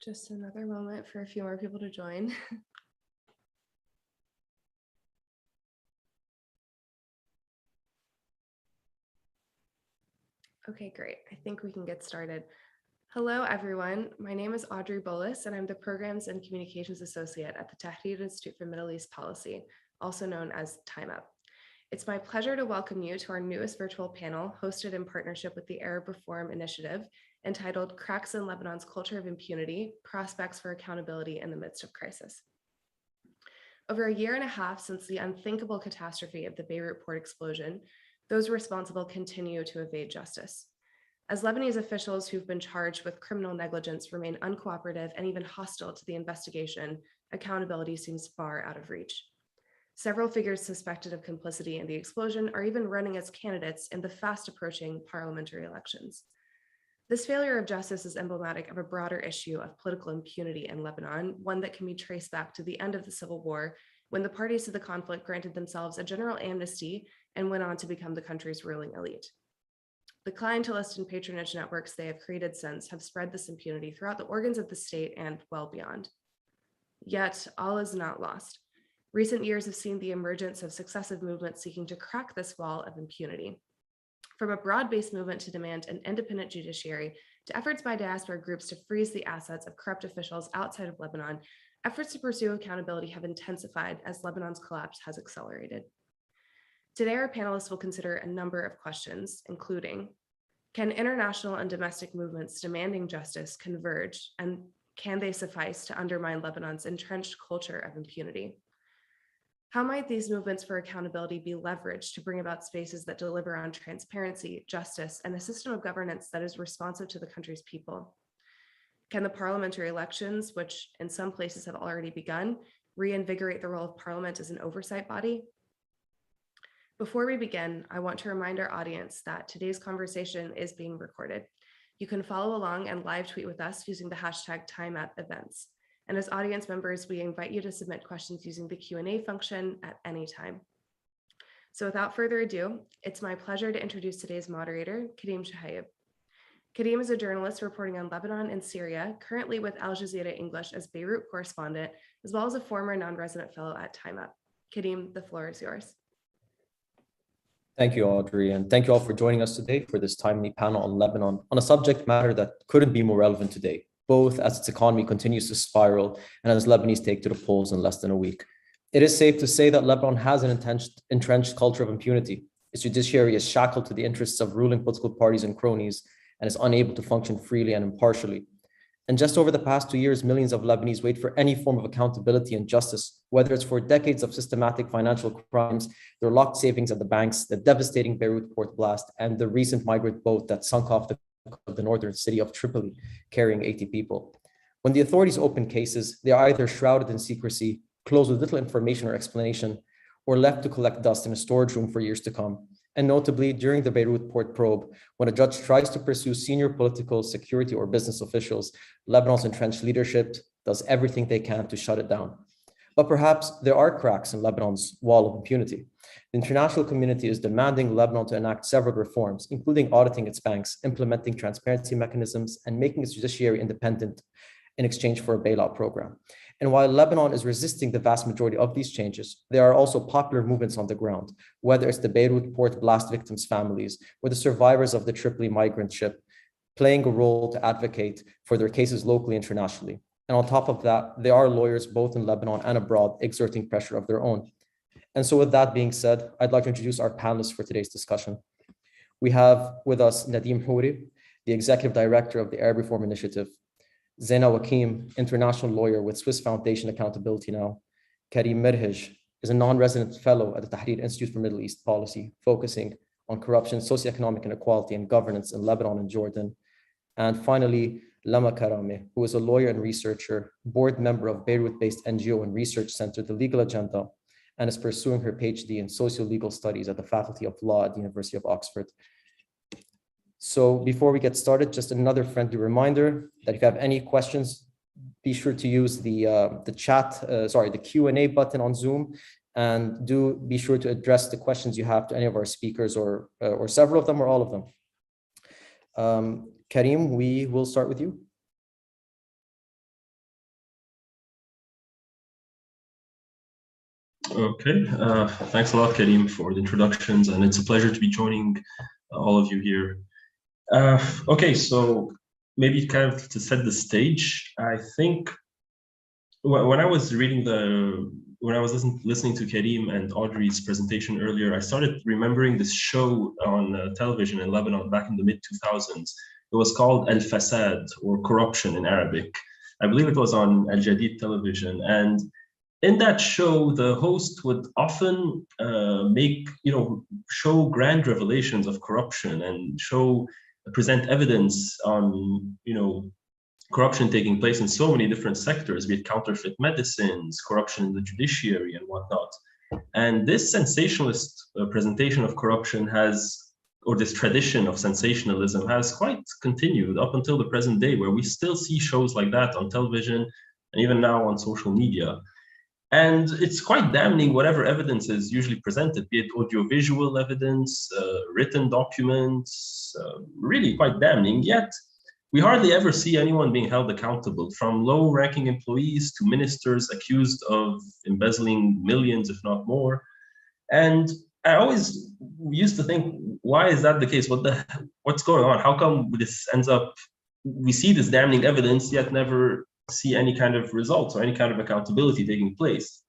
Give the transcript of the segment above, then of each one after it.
Just another moment for a few more people to join. Okay, great. I think we can get started. Hello, everyone. My name is Audrey Bolus, and I'm the Programs and Communications Associate at the Tahrir Institute for Middle East Policy, also known as Time Up. It's my pleasure to welcome you to our newest virtual panel, hosted in partnership with the Arab Reform Initiative, entitled Cracks in Lebanon's Culture of Impunity, Prospects for Accountability in the Midst of Crisis. Over a year and a half since the unthinkable catastrophe of the Beirut port explosion, those responsible continue to evade justice. As Lebanese officials who've been charged with criminal negligence remain uncooperative and even hostile to the investigation, accountability seems far out of reach. Several figures suspected of complicity in the explosion are even running as candidates in the fast approaching parliamentary elections. This failure of justice is emblematic of a broader issue of political impunity in Lebanon, one that can be traced back to the end of the Civil War, when the parties to the conflict granted themselves a general amnesty and went on to become the country's ruling elite. The clientelist and patronage networks they have created since have spread this impunity throughout the organs of the state and well beyond. Yet, all is not lost. Recent years have seen the emergence of successive movements seeking to crack this wall of impunity. From a broad-based movement to demand an independent judiciary, to efforts by diaspora groups to freeze the assets of corrupt officials outside of Lebanon, efforts to pursue accountability have intensified as Lebanon's collapse has accelerated. Today, our panelists will consider a number of questions, including, can international and domestic movements demanding justice converge, and can they suffice to undermine Lebanon's entrenched culture of impunity? How might these movements for accountability be leveraged to bring about spaces that deliver on transparency, justice, and a system of governance that is responsive to the country's people? Can the parliamentary elections, which in some places have already begun, reinvigorate the role of Parliament as an oversight body? Before we begin, I want to remind our audience that today's conversation is being recorded. You can follow along and live tweet with us using the hashtag #TimeUpEvents. And as audience members, we invite you to submit questions using the Q&A function at any time. So without further ado, it's my pleasure to introduce today's moderator, Karim Shahayeb. Karim is a journalist reporting on Lebanon and Syria, currently with Al Jazeera English as Beirut correspondent, as well as a former non-resident fellow at Time Up. Karim, the floor is yours. Thank you, Audrey, and thank you all for joining us today for this timely panel on Lebanon on a subject matter that couldn't be more relevant today, both as its economy continues to spiral and as Lebanese take to the polls in less than a week. It is safe to say that Lebanon has an entrenched culture of impunity. Its judiciary is shackled to the interests of ruling political parties and cronies and is unable to function freely and impartially. And just over the past 2 years, millions of Lebanese wait for any form of accountability and justice, whether it's for decades of systematic financial crimes, their locked savings at the banks, the devastating Beirut port blast, and the recent migrant boat that sunk off the northern city of Tripoli, carrying 80 people. When the authorities open cases, they are either shrouded in secrecy, closed with little information or explanation, or left to collect dust in a storage room for years to come. And notably, during the Beirut port probe, when a judge tries to pursue senior political, security, or business officials, Lebanon's entrenched leadership does everything they can to shut it down. But perhaps there are cracks in Lebanon's wall of impunity. The international community is demanding Lebanon to enact several reforms, including auditing its banks, implementing transparency mechanisms, and making its judiciary independent in exchange for a bailout program. And while Lebanon is resisting the vast majority of these changes, there are also popular movements on the ground, whether it's the Beirut port blast victims' families or the survivors of the Tripoli migrant ship, playing a role to advocate for their cases locally and internationally. And on top of that, there are lawyers both in Lebanon and abroad exerting pressure of their own. And so with that being said, I'd like to introduce our panelists for today's discussion. We have with us Nadim Houri, the Executive Director of the Arab Reform Initiative, Zaina Wakim, international lawyer with Swiss Foundation Accountability Now. Karim Mirhaj is a non-resident fellow at the Tahrir Institute for Middle East Policy, focusing on corruption, socioeconomic inequality, and governance in Lebanon and Jordan. And finally, Lama Karame, who is a lawyer and researcher, board member of Beirut-based NGO and research center, The Legal Agenda, and is pursuing her PhD in socio-legal studies at the Faculty of Law at the University of Oxford. So before we get started, just another friendly reminder that if you have any questions, be sure to use the Q&A button on Zoom, and do be sure to address the questions you have to any of our speakers or several of them or all of them. Karim, we will start with you. Okay, thanks a lot, Karim, for the introductions, and it's a pleasure to be joining all of you here. Okay, so maybe kind of to set the stage, I think when I was listening to Karim and Audrey's presentation earlier, I started remembering this show on television in Lebanon back in the mid-2000s. It was called Al Fasad, or Corruption in Arabic. I believe it was on Al Jadid television, and in that show, the host would often show grand revelations of corruption and present evidence on, corruption taking place in so many different sectors, be it counterfeit medicines, corruption in the judiciary, and whatnot. And this sensationalist presentation of corruption or this tradition of sensationalism has quite continued up until the present day, where we still see shows like that on television and even now on social media. And it's quite damning whatever evidence is usually presented, be it audiovisual evidence, written documents, really quite damning. Yet we hardly ever see anyone being held accountable, from low-ranking employees to ministers accused of embezzling millions, if not more. And I always used to think, why is that the case? What's going on? How come we see this damning evidence, yet never see any kind of results or any kind of accountability taking place?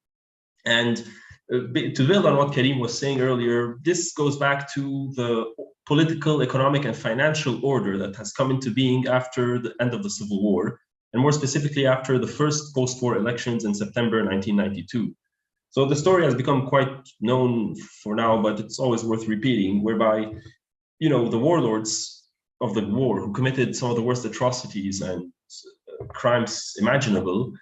And to build on what Karim was saying earlier, this goes back to the political, economic, and financial order that has come into being after the end of the Civil War, and more specifically after the first post-war elections in September 1992. So the story has become quite known for now, but it's always worth repeating, whereby, the warlords of the war, who committed some of the worst atrocities and crimes imaginable,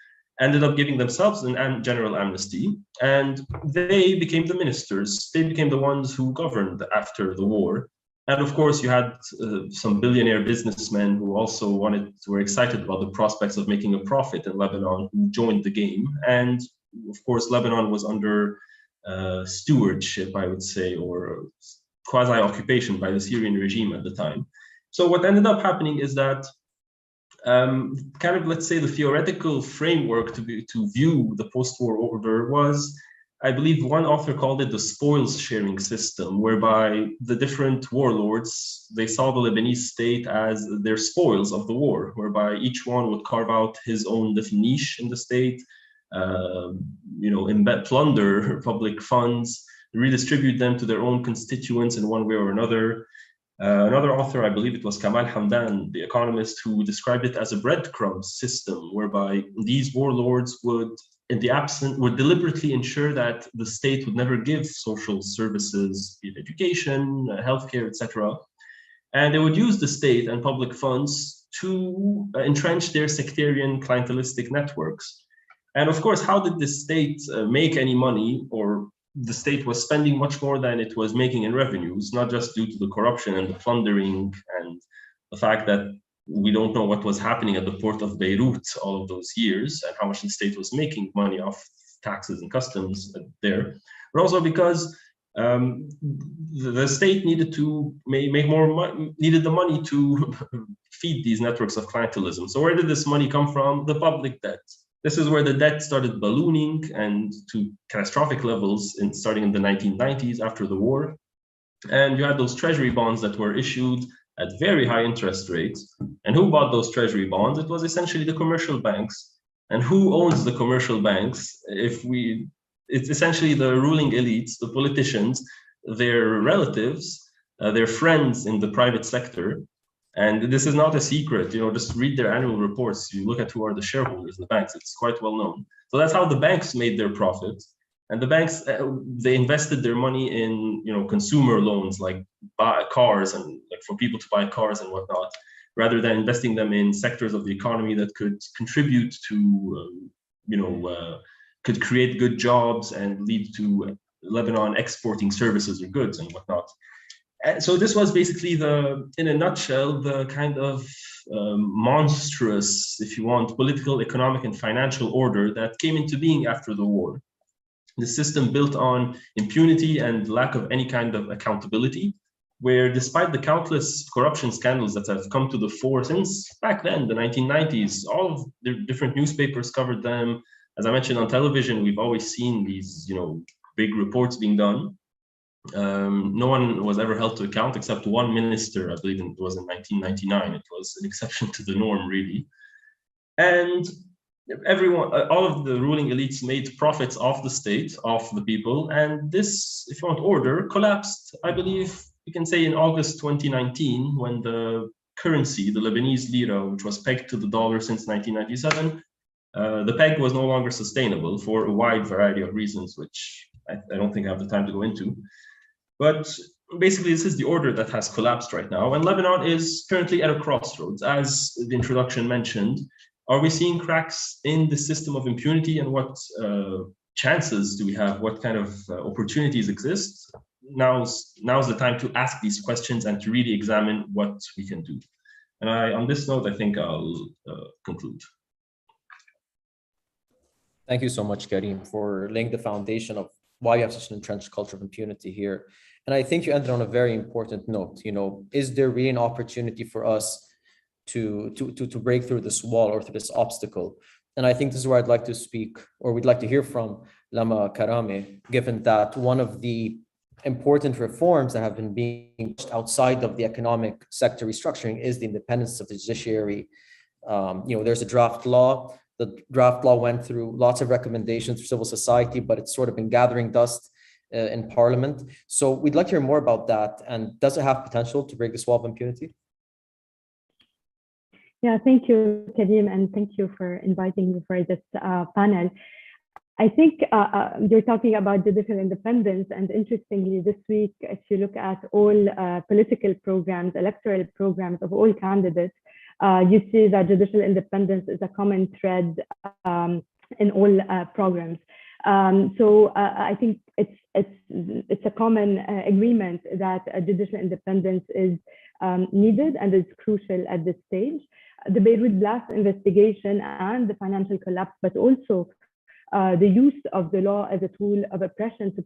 ended up giving themselves an general amnesty, and they became the ministers. They became the ones who governed after the war. And of course, you had some billionaire businessmen who also were excited about the prospects of making a profit in Lebanon, who joined the game. And of course, Lebanon was under stewardship, I would say, or quasi-occupation by the Syrian regime at the time. So what ended up happening is that let's say, the theoretical framework to view the post-war order was, I believe one author called it the spoils sharing system, whereby the different warlords, they saw the Lebanese state as their spoils of the war, whereby each one would carve out his own little niche in the state, plunder public funds, redistribute them to their own constituents in one way or another. Another author, I believe it was Kamal Hamdan, the economist, who described it as a breadcrumb system, whereby these warlords would deliberately ensure that the state would never give social services, be it education, healthcare, etc. And they would use the state and public funds to entrench their sectarian clientelistic networks. And of course, how did the state make any money? Or the state was spending much more than it was making in revenues, not just due to the corruption and the plundering and the fact that we don't know what was happening at the port of Beirut all of those years and how much the state was making money off taxes and customs there, but also because the state needed to make more money, needed the money to feed these networks of clientelism. So where did this money come from? The public debt. This is where the debt started ballooning and to catastrophic levels starting in the 1990s after the war. And you had those treasury bonds that were issued at very high interest rates. And who bought those treasury bonds? It was essentially the commercial banks. And who owns the commercial banks? It's essentially the ruling elites, the politicians, their relatives, their friends in the private sector. And this is not a secret, just read their annual reports. You look at who are the shareholders in the banks, it's quite well known. So that's how the banks made their profit. And the banks, they invested their money in, consumer loans, like buy cars and like for people to buy cars and whatnot, rather than investing them in sectors of the economy that could contribute to, could create good jobs and lead to Lebanon exporting services or goods and whatnot. And so this was basically in a nutshell, the kind of monstrous, if you want, political, economic, and financial order that came into being after the war. The system built on impunity and lack of any kind of accountability, where despite the countless corruption scandals that have come to the fore since back then, the 1990s, all of the different newspapers covered them, As I mentioned, on television, we've always seen these, big reports being done. No one was ever held to account except one minister. I believe it was in 1999. It was an exception to the norm, really. And everyone, all of the ruling elites made profits off the state, off the people. And this, if you want, order collapsed, I believe you can say in August 2019, when the currency, the Lebanese lira, which was pegged to the dollar since 1997, the peg was no longer sustainable for a wide variety of reasons, which I don't think I have the time to go into. But basically, this is the order that has collapsed right now. And Lebanon is currently at a crossroads. As the introduction mentioned, are we seeing cracks in the system of impunity, and what chances do we have? What kind of opportunities exist? Now's the time to ask these questions and to really examine what we can do. And on this note, I think I'll conclude. Thank you so much, Karim, for laying the foundation of why you have such an entrenched culture of impunity here. And I think you ended on a very important note. Is there really an opportunity for us to break through this wall or through this obstacle? And I think this is where I'd like to speak, or we'd like to hear from Lama Karame, given that one of the important reforms that have been being pushed outside of the economic sector restructuring is the independence of the judiciary. There's a draft law. The draft law went through lots of recommendations for civil society, but it's sort of been gathering dust in Parliament. So we'd like to hear more about that. And does it have potential to break this wall of impunity? Yeah, thank you, Karim, and thank you for inviting me for this panel. I think you're talking about judicial independence, and interestingly, this week, if you look at all political programs, electoral programs of all candidates, you see that judicial independence is a common thread in all programs. So I think it's a common agreement that judicial independence is needed and is crucial at this stage. The Beirut blast investigation and the financial collapse, but also the use of the law as a tool of oppression to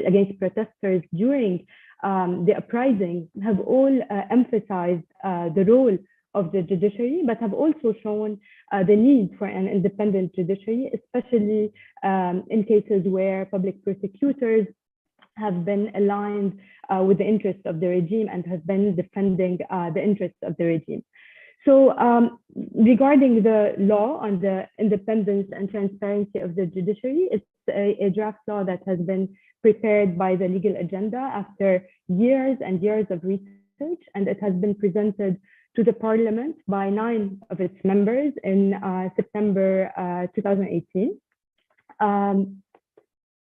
against protesters during the uprising have all emphasized the role of the judiciary, but have also shown the need for an independent judiciary, especially in cases where public prosecutors have been aligned with the interests of the regime and have been defending the interests of the regime. So regarding the law on the independence and transparency of the judiciary, it's a draft law that has been prepared by the legal agenda after years and years of research, and it has been presented to the Parliament by 9 of its members in September 2018.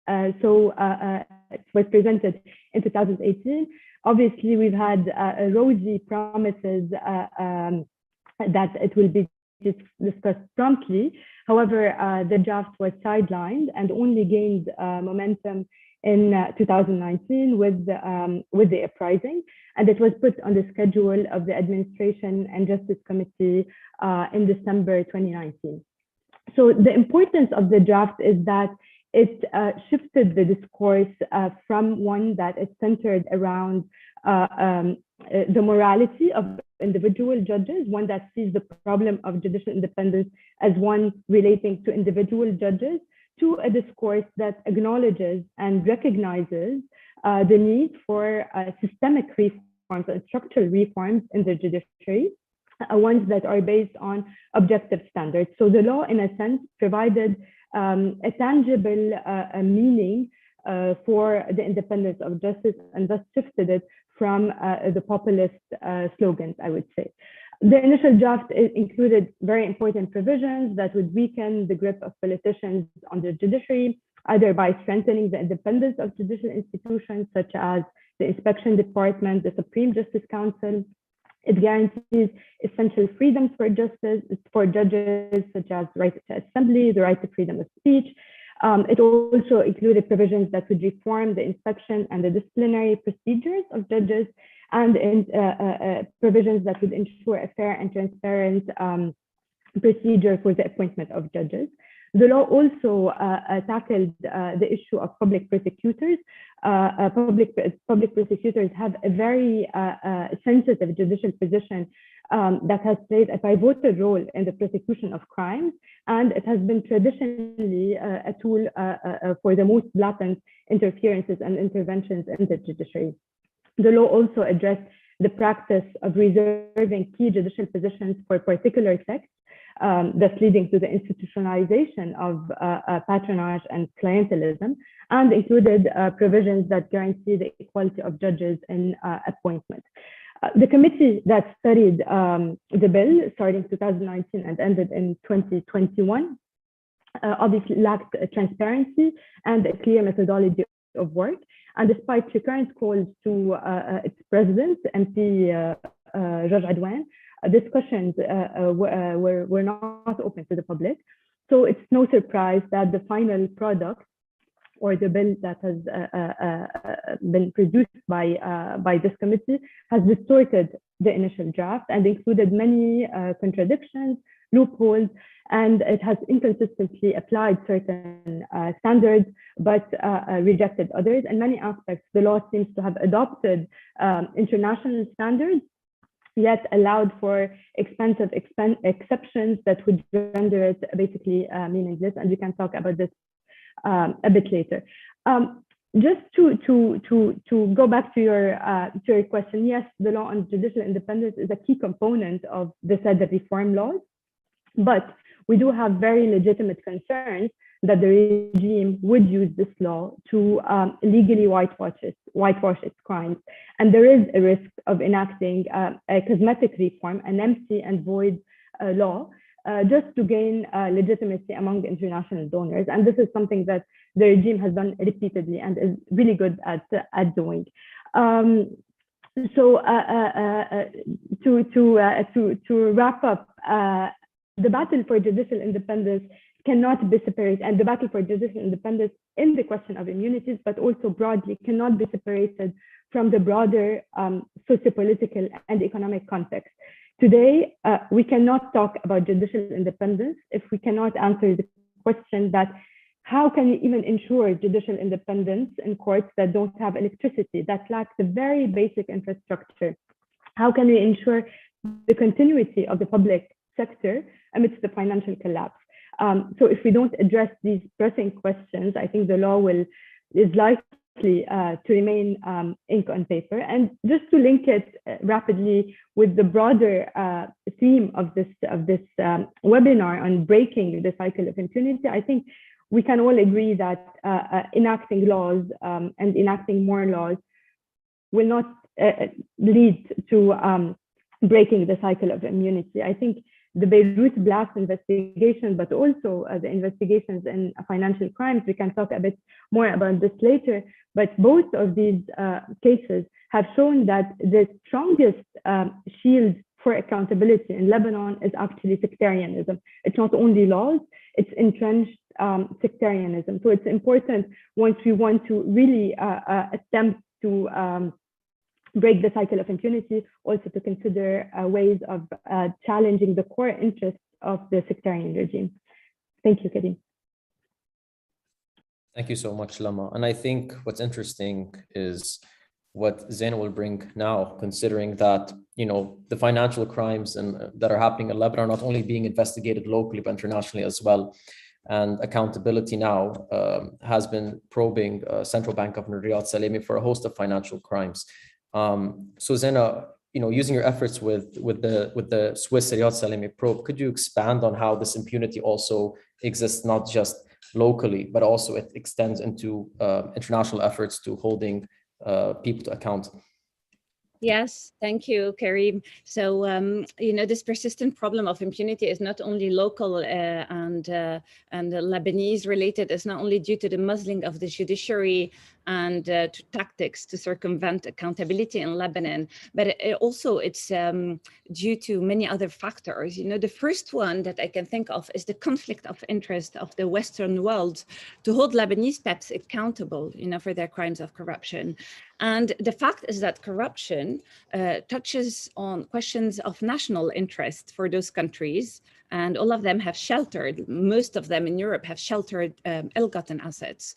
It was presented in 2018. Obviously, we've had rosy promises that it will be discussed promptly. However, the draft was sidelined and only gained momentum in 2019 with the uprising, and it was put on the schedule of the Administration and Justice Committee in December 2019. So the importance of the draft is that it shifted the discourse from one that is centered around the morality of individual judges, one that sees the problem of judicial independence as one relating to individual judges, to a discourse that acknowledges and recognizes the need for systemic reforms and structural reforms in the judiciary, ones that are based on objective standards. So the law, in a sense, provided a tangible meaning for the independence of justice, and thus shifted it from the populist slogans, I would say. The initial draft included very important provisions that would weaken the grip of politicians on the judiciary, either by strengthening the independence of judicial institutions such as the Inspection Department, the Supreme Justice Council. It guarantees essential freedoms for judges, such as the right to assembly, the right to freedom of speech. It also included provisions that would reform the inspection and the disciplinary procedures of judges, and provisions that would ensure a fair and transparent procedure for the appointment of judges. The law also tackled the issue of public prosecutors public prosecutors have a very sensitive judicial position that has played a pivotal role in the prosecution of crimes, and it has been traditionally a tool for the most blatant interferences and interventions in the judiciary. The law also addressed the practice of reserving key judicial positions for particular sects, thus leading to the institutionalization of patronage and clientelism, and included provisions that guarantee the equality of judges in appointment. The committee that studied the bill starting 2019 and ended in 2021 obviously lacked transparency and a clear methodology of work. And despite recurrent calls to its president, MP George Adwan, discussions were not open to the public. So it's no surprise that the final product, or the bill that has been produced by this committee, has distorted the initial draft and included many contradictions, loopholes, and it has inconsistently applied certain standards, but rejected others. In many aspects, the law seems to have adopted international standards, yet allowed for expensive exceptions that would render it basically meaningless. And we can talk about this a bit later. Just to go back to your question, yes, the law on judicial independence is a key component of the said reform laws, but we do have very legitimate concerns that the regime would use this law to legally whitewash its crimes. And there is a risk of enacting a cosmetic reform, an empty and void law, just to gain legitimacy among international donors. And this is something that the regime has done repeatedly and is really good at doing. So to wrap up, the battle for judicial independence cannot be separated, and the battle for judicial independence in the question of immunities, but also broadly, cannot be separated from the broader socio-political and economic context. Today, we cannot talk about judicial independence if we cannot answer the question that how can we even ensure judicial independence in courts that don't have electricity, that lack the very basic infrastructure? How can we ensure the continuity of the public sector amidst the financial collapse? So if we don't address these pressing questions, I think the law is likely to remain ink on paper. And just to link it rapidly with the broader theme of this webinar on breaking the cycle of impunity, I think we can all agree that enacting laws and enacting more laws will not lead to breaking the cycle of immunity. I think the Beirut blast investigation, but also the investigations in financial crimes, we can talk a bit more about this later, but both of these cases have shown that the strongest shield for accountability in Lebanon is actually sectarianism. It's not only laws, it's entrenched sectarianism. So it's important, once we want to really attempt to break the cycle of impunity, also to consider ways of challenging the core interests of the sectarian regime. Thank you, Karim. Thank you so much, Lama. And I think what's interesting is what Zaina will bring now, considering that, you know, the financial crimes that are happening in Lebanon are not only being investigated locally, but internationally as well. And accountability now has been probing Central Bank Governor Riyad Salemi for a host of financial crimes. So Zaina, you know, using your efforts with the Swiss Riyad Salemi probe, could you expand on how this impunity also exists not just locally, but also it extends into international efforts to holding people to account? Yes, thank you, Karim. So, you know, this persistent problem of impunity is not only local and Lebanese related. It's not only due to the muzzling of the judiciary and to tactics to circumvent accountability in Lebanon, but it's due to many other factors. You know, the first one that I can think of is the conflict of interest of the Western world to hold Lebanese PEPs accountable, you know, for their crimes of corruption. And the fact is that corruption touches on questions of national interest for those countries, and all of them have sheltered, most of them in Europe have sheltered ill-gotten assets.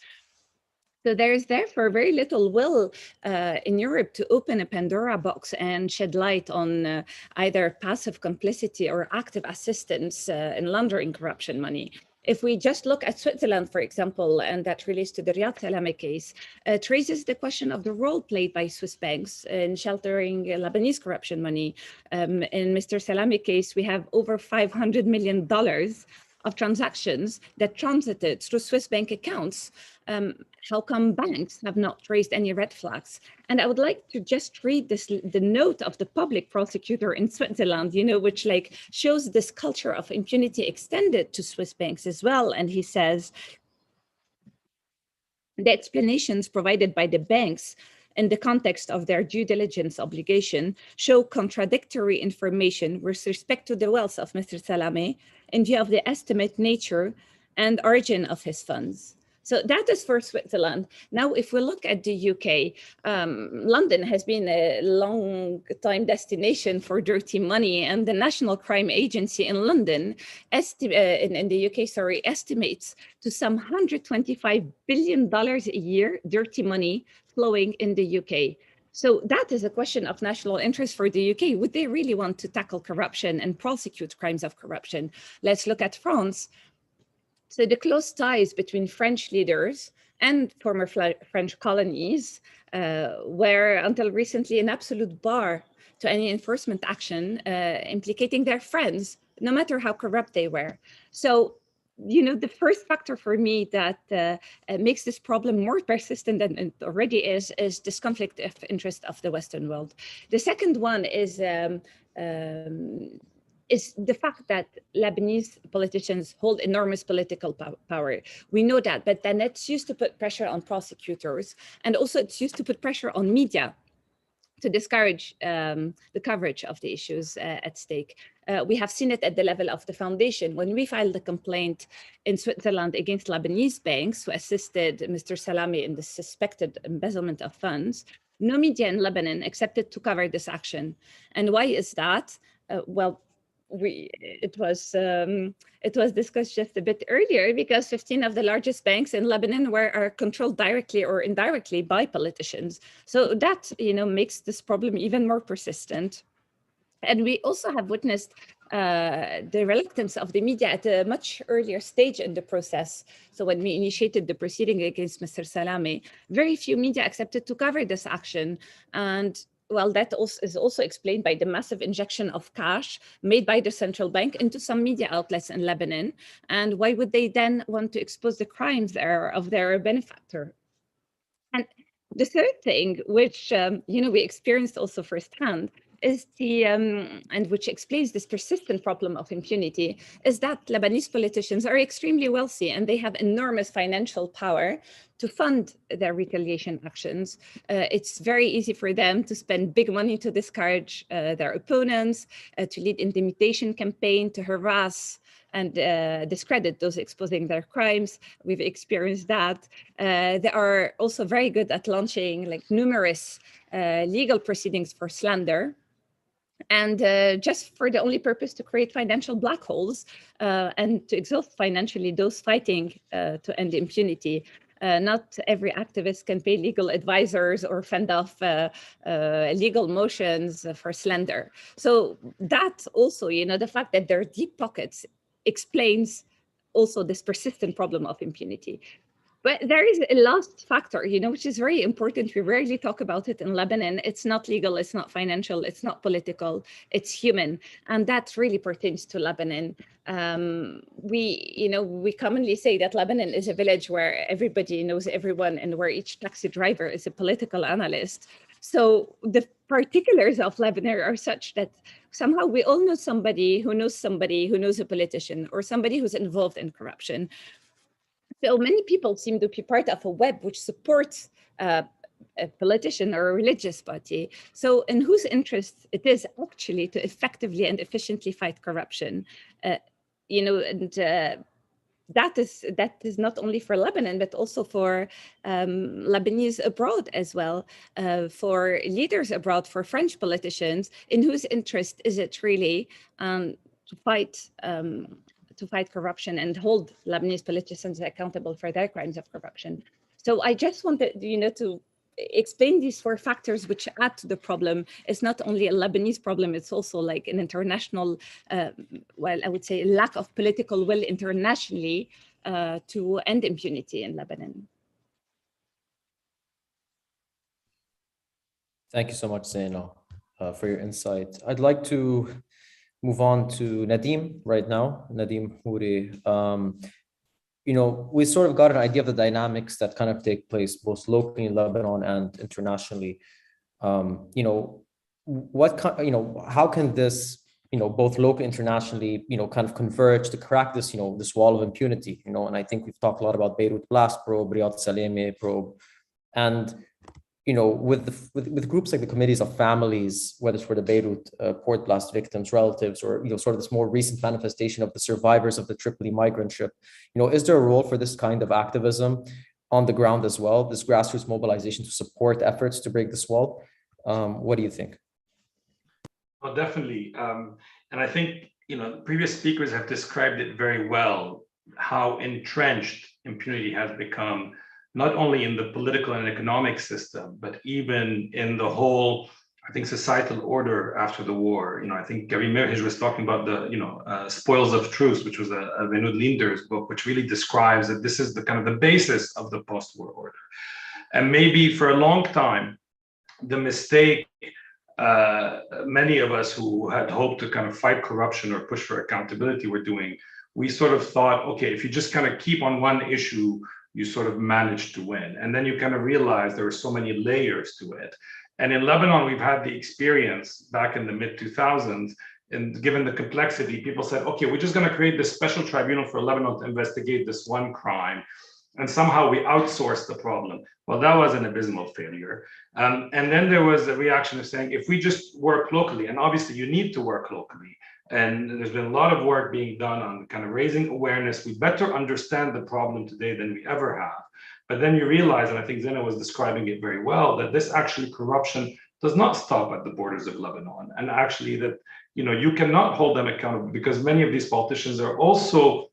So there is therefore very little will in Europe to open a Pandora box and shed light on either passive complicity or active assistance in laundering corruption money. If we just look at Switzerland, for example, and that relates to the Riyad Salame case, it raises the question of the role played by Swiss banks in sheltering Lebanese corruption money. In Mr. Salame case, we have over $500 million of transactions that transited through Swiss bank accounts. How come banks have not raised any red flags? And I would like to just read the note of the public prosecutor in Switzerland, which shows this culture of impunity extended to Swiss banks as well. And he says, the explanations provided by the banks in the context of their due diligence obligation show contradictory information with respect to the wealth of Mr. Salame in view of the estimate nature and origin of his funds. So that is for Switzerland. Now, if we look at the UK, London has been a long time destination for dirty money, and the National Crime Agency in London, in the UK, estimates to some $125 billion a year dirty money flowing in the UK. So that is a question of national interest for the UK. Would they really want to tackle corruption and prosecute crimes of corruption? Let's look at France. So the close ties between French leaders and former French colonies were until recently an absolute bar to any enforcement action implicating their friends, no matter how corrupt they were. So, the first factor for me that makes this problem more persistent than it already is this conflict of interest of the Western world. The second one is the fact that Lebanese politicians hold enormous political power. We know that, but then it's used to put pressure on prosecutors, and also it's used to put pressure on media to discourage the coverage of the issues at stake. We have seen it at the level of the foundation. When we filed a complaint in Switzerland against Lebanese banks who assisted Mr. Salame in the suspected embezzlement of funds, no media in Lebanon accepted to cover this action. And why is that? It was discussed just a bit earlier, because 15 of the largest banks in Lebanon are controlled directly or indirectly by politicians. So that makes this problem even more persistent. And we also have witnessed the reluctance of the media at a much earlier stage in the process. So when we initiated the proceeding against Mr. Salame, very few media accepted to cover this action. And well, that is also explained by the massive injection of cash made by the central bank into some media outlets in Lebanon. And why would they then want to expose the crimes of their benefactor? And the third thing, which we experienced also firsthand, is and which explains this persistent problem of impunity, is that Lebanese politicians are extremely wealthy and they have enormous financial power to fund their retaliation actions. It's very easy for them to spend big money to discourage their opponents, to lead intimidation campaign, to harass and discredit those exposing their crimes. We've experienced that. They are also very good at launching numerous legal proceedings for slander, and just for the only purpose to create financial black holes and to exhaust financially those fighting to end impunity. Not every activist can pay legal advisors or fend off legal motions for slander. So that also, the fact that there are deep pockets explains also this persistent problem of impunity. But there is a last factor, which is very important. We rarely talk about it in Lebanon. It's not legal, it's not financial, it's not political, it's human. And that really pertains to Lebanon. We commonly say that Lebanon is a village where everybody knows everyone and where each taxi driver is a political analyst. So the particulars of Lebanon are such that somehow we all know somebody who knows a politician, or somebody who's involved in corruption. So many people seem to be part of a web which supports a politician or a religious party. So in whose interest it is actually to effectively and efficiently fight corruption, that is not only for Lebanon, but also for Lebanese abroad as well, for leaders abroad, for French politicians, in whose interest is it really to fight corruption and hold Lebanese politicians accountable for their crimes of corruption. So I just wanted, to explain these 4 factors which add to the problem. It's not only a Lebanese problem, it's also like an international, well, I would say lack of political will internationally to end impunity in Lebanon. Thank you so much, Zaina, for your insight. I'd like to move on to Nadim right now, Nadim Houri. We sort of got an idea of the dynamics that kind of take place both locally in Lebanon and internationally. How can this, both locally and internationally, kind of converge to crack this, this wall of impunity, and I think we've talked a lot about Beirut Blast Probe, Riyadh Saleh Probe, and with groups like the committees of families, whether it's for the Beirut port blast victims, relatives, or sort of this more recent manifestation of the survivors of the Tripoli migrant ship, is there a role for this kind of activism on the ground as well, this grassroots mobilization to support efforts to break this wall? What do you think? Well, definitely, and I think previous speakers have described it very well, how entrenched impunity has become, not only in the political and economic system, but even in the whole, I think, societal order after the war. I think Karim Merhej was talking about the, Spoils of Truce, which was a Renaud Linder's book, which really describes that this is the kind of the basis of the post-war order. And maybe for a long time, the mistake, many of us who had hoped to kind of fight corruption or push for accountability were doing, we sort of thought, okay, if you just kind of keep on one issue, you sort of manage to win. And then you kind of realize there are so many layers to it. And in Lebanon, we've had the experience back in the mid-2000s, and given the complexity, people said, okay, we're just going to create this special tribunal for Lebanon to investigate this one crime. And somehow we outsourced the problem. Well, that was an abysmal failure. And then there was a reaction of saying, if we just work locally, and obviously you need to work locally, and there's been a lot of work being done on kind of raising awareness. We better understand the problem today than we ever have. But then you realize, and I think Zaina was describing it very well, that this actually corruption does not stop at the borders of Lebanon. And actually that, you cannot hold them accountable because many of these politicians are also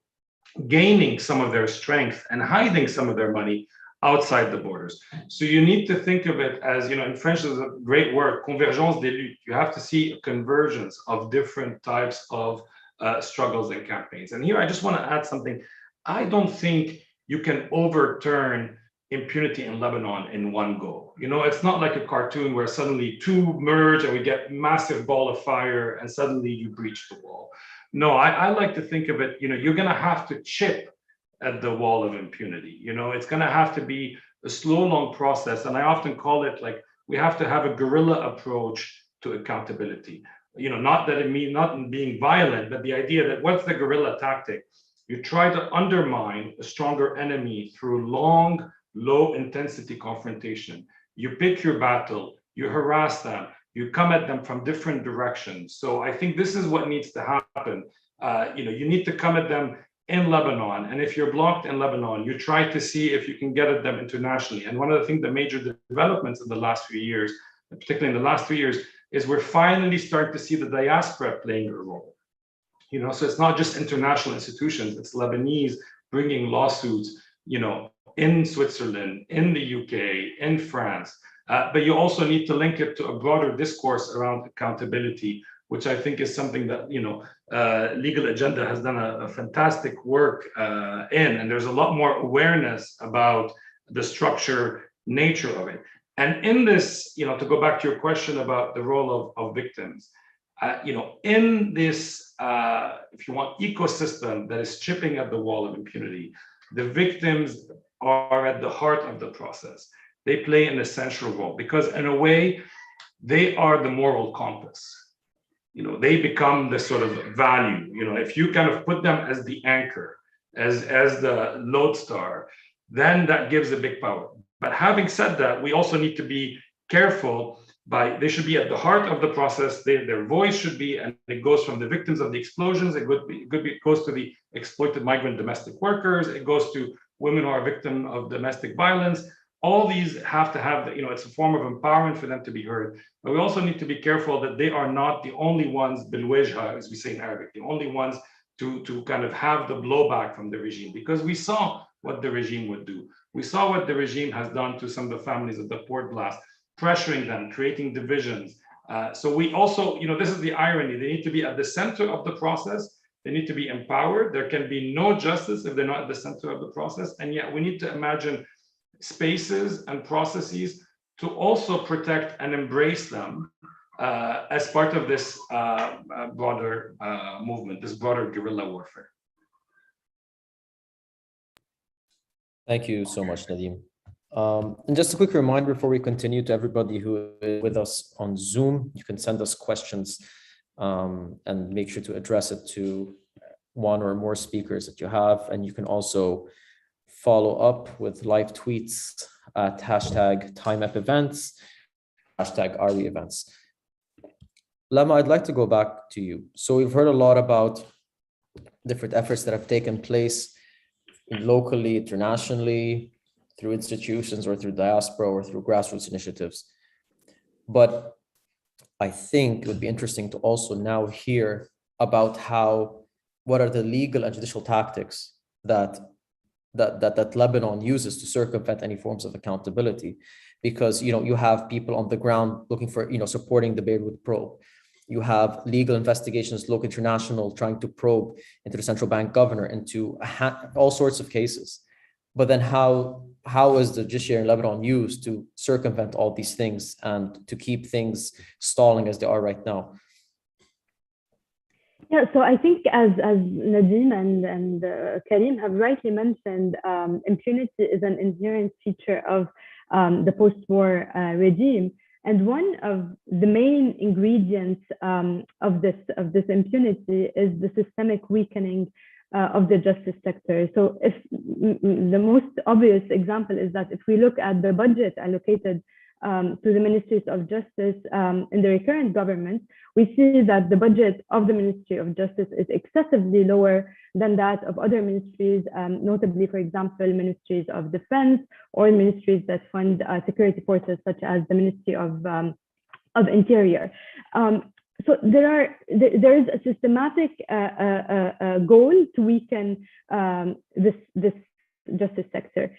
gaining some of their strength and hiding some of their money outside the borders. So you need to think of it as, in French, there's a great word, convergence des luttes. You have to see a convergence of different types of struggles and campaigns. And here I just want to add something. I don't think you can overturn impunity in Lebanon in one go. It's not like a cartoon where suddenly two merge and we get massive ball of fire and suddenly you breach the wall. No, I like to think of it, you're going to have to chip at the wall of impunity. It's going to have to be a slow, long process. And I often call it like, we have to have a guerrilla approach to accountability. Not that it means not being violent, but the idea that what's the guerrilla tactic? You try to undermine a stronger enemy through long, low intensity confrontation. You pick your battle, you harass them, you come at them from different directions. So I think this is what needs to happen. You need to come at them in Lebanon. And if you're blocked in Lebanon, you try to see if you can get at them internationally. And one of the things, the major developments in the last few years, particularly in the last 3 years, is we're finally starting to see the diaspora playing a role. So it's not just international institutions, it's Lebanese bringing lawsuits, in Switzerland, in the UK, in France. But you also need to link it to a broader discourse around accountability, which I think is something that, Legal Agenda has done a fantastic work in, and there's a lot more awareness about the structure nature of it. And in this, to go back to your question about the role of victims, in this, if you want, ecosystem that is chipping at the wall of impunity, the victims are at the heart of the process. They play an essential role because in a way, they are the moral compass. They become the sort of value. If you kind of put them as the anchor, as the lodestar, then that gives a big power. But having said that, we also need to be careful they should be at the heart of the process. Their voice should be, and it goes from the victims of the explosions, it goes to the exploited migrant domestic workers, it goes to women who are victims of domestic violence. All these have to have, it's a form of empowerment for them to be heard. But we also need to be careful that they are not the only ones, bilwajha, as we say in Arabic, the only ones to kind of have the blowback from the regime, because we saw what the regime would do. We saw what the regime has done to some of the families of the port blast, pressuring them, creating divisions. So we also, this is the irony. They need to be at the center of the process. They need to be empowered. There can be no justice if they're not at the center of the process. And yet we need to imagine spaces and processes to also protect and embrace them as part of this broader movement, this broader guerrilla warfare. Thank you so much, Nadeem. And just a quick reminder before we continue to everybody who is with us on Zoom, you can send us questions and make sure to address it to one or more speakers that you have. And you can also follow up with live tweets at #TimeUpEvents, #ReEvents. Lama, I'd like to go back to you. So we've heard a lot about different efforts that have taken place locally, internationally, through institutions or through diaspora or through grassroots initiatives. But I think it would be interesting to also now hear about what are the legal and judicial tactics that Lebanon uses to circumvent any forms of accountability. Because you have people on the ground looking for, supporting the Beirut probe. You have legal investigations, local, international, trying to probe into the central bank governor, into all sorts of cases. But then how is the judiciary in Lebanon used to circumvent all these things and to keep things stalling as they are right now? Yeah, so I think as Nadeem and Karim have rightly mentioned, impunity is an inherent feature of the post-war regime. And one of the main ingredients of this impunity is the systemic weakening of the justice sector. So if the most obvious example is that if we look at the budget allocated to the ministries of justice in the recurrent government, we see that the budget of the Ministry of Justice is excessively lower than that of other ministries, notably, for example, ministries of defense or ministries that fund security forces, such as the Ministry of Interior. So there is a systematic goal to weaken this justice sector.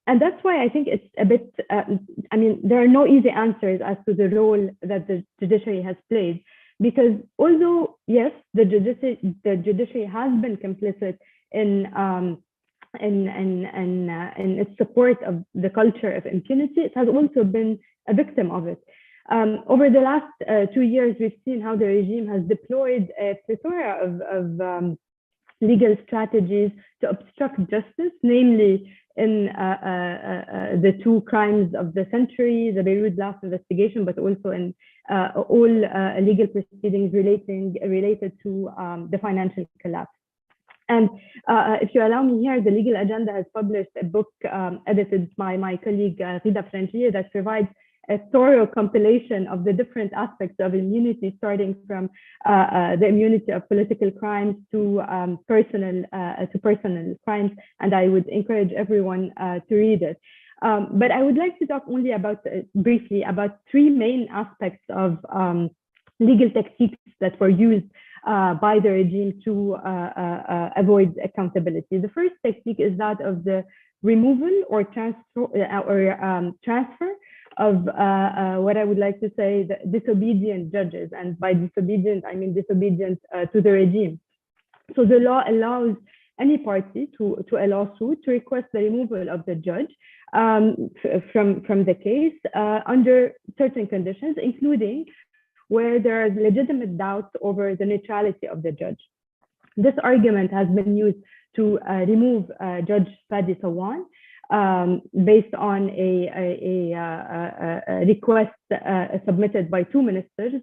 And that's why I think it's a bit, there are no easy answers as to the role that the judiciary has played, because although, yes, the judiciary has been complicit in its support of the culture of impunity, it has also been a victim of it. Over the last 2 years, we've seen how the regime has deployed a plethora of legal strategies to obstruct justice, namely in the two crimes of the century, the Beirut blast investigation, but also in all legal proceedings related to the financial collapse. And if you allow me here, the Legal Agenda has published a book edited by my colleague Rida Frangieh that provides a thorough compilation of the different aspects of immunity, starting from the immunity of political crimes to personal crimes, and I would encourage everyone to read it. But I would like to talk only briefly about three main aspects of legal techniques that were used by the regime to avoid accountability. The first technique is that of the removal or transfer of what I would like to say the disobedient judges, and by disobedient I mean disobedient to the regime. So the law allows any party to a lawsuit to request the removal of the judge from the case under certain conditions, including where there are legitimate doubts over the neutrality of the judge. This argument has been used to remove Judge Fadi Sawan, based on a request submitted by two ministers,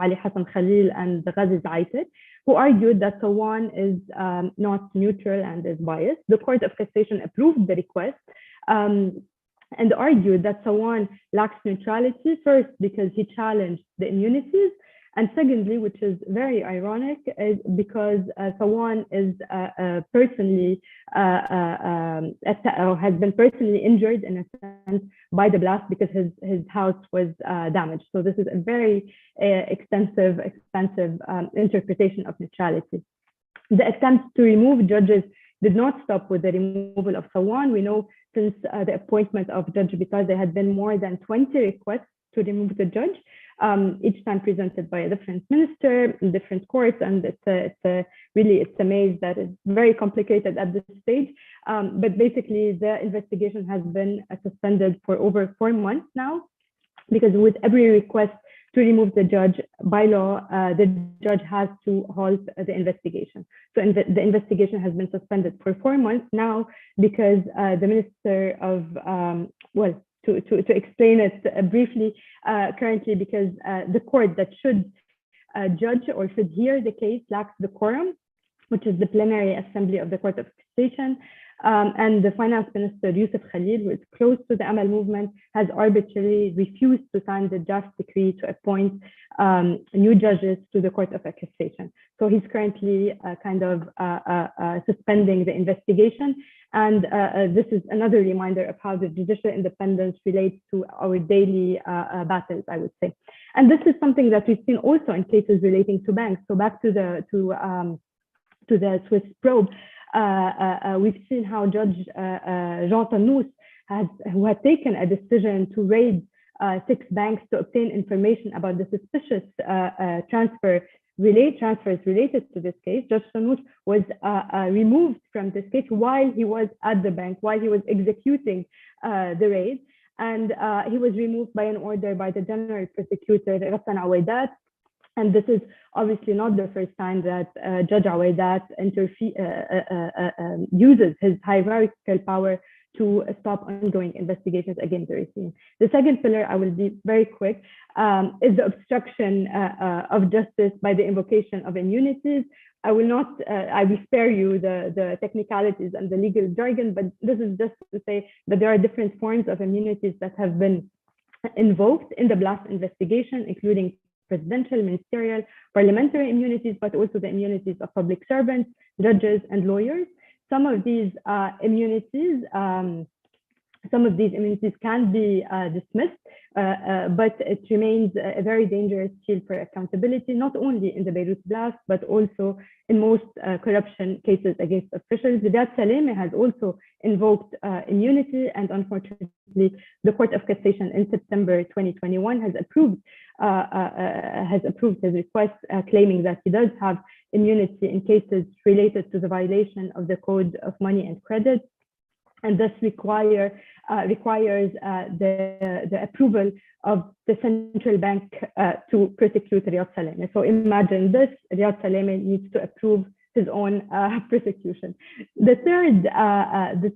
Ali Hassan Khalil and Ghazi Zaited, who argued that Sawan is not neutral and is biased. The Court of Cassation approved the request and argued that Sawan lacks neutrality, first because he challenged the immunities, and secondly, which is very ironic, is because Sawan is personally or has been personally injured in a sense by the blast because his house was damaged. So this is a very expensive interpretation of neutrality. The attempt to remove judges did not stop with the removal of Sawan. We know since the appointment of Judge Bitar. There had been more than 20 requests to remove the judge, each time presented by a different minister in different courts, and it's a maze that is very complicated at this stage. But basically, the investigation has been suspended for over 4 months now, because with every request to remove the judge, by law, the judge has to halt the investigation. So the investigation has been suspended for 4 months now because the Minister of, to explain it briefly, currently because the court that should judge or should hear the case lacks the quorum, which is the plenary assembly of the Court of Cassation. And the finance minister, Yusuf Khalil, who is close to the Amal movement, has arbitrarily refused to sign the draft decree to appoint new judges to the Court of Cassation. So he's currently suspending the investigation. And this is another reminder of how the judicial independence relates to our daily battles, I would say. And this is something that we've seen also in cases relating to banks. So back to the Swiss probe, we've seen how Judge Jean Tannous, who had taken a decision to raid 6 banks to obtain information about the suspicious transfers related to this case. Judge Tannous was removed from this case while he was at the bank, while he was executing the raid. And he was removed by an order by the General Prosecutor, Ghassan Awaidat. And this is obviously not the first time that Judge Awaidat uses his hierarchical power to stop ongoing investigations against the regime. The second pillar, I will be very quick, is the obstruction of justice by the invocation of immunities. I will spare you the technicalities and the legal jargon, but this is just to say that there are different forms of immunities that have been invoked in the blast investigation, including presidential, ministerial, parliamentary immunities, but also the immunities of public servants, judges, and lawyers. Some of these immunities can be dismissed, but it remains a very dangerous field for accountability, not only in the Beirut blast, but also in most corruption cases against officials. Riyad Salameh has also invoked immunity, and unfortunately, the Court of Cassation in September 2021 has approved his request, claiming that he does have immunity in cases related to the violation of the Code of Money and Credit, and thus requires the approval of the central bank to prosecute Riyad Salameh. So imagine this: Riyad Salameh needs to approve his own prosecution. The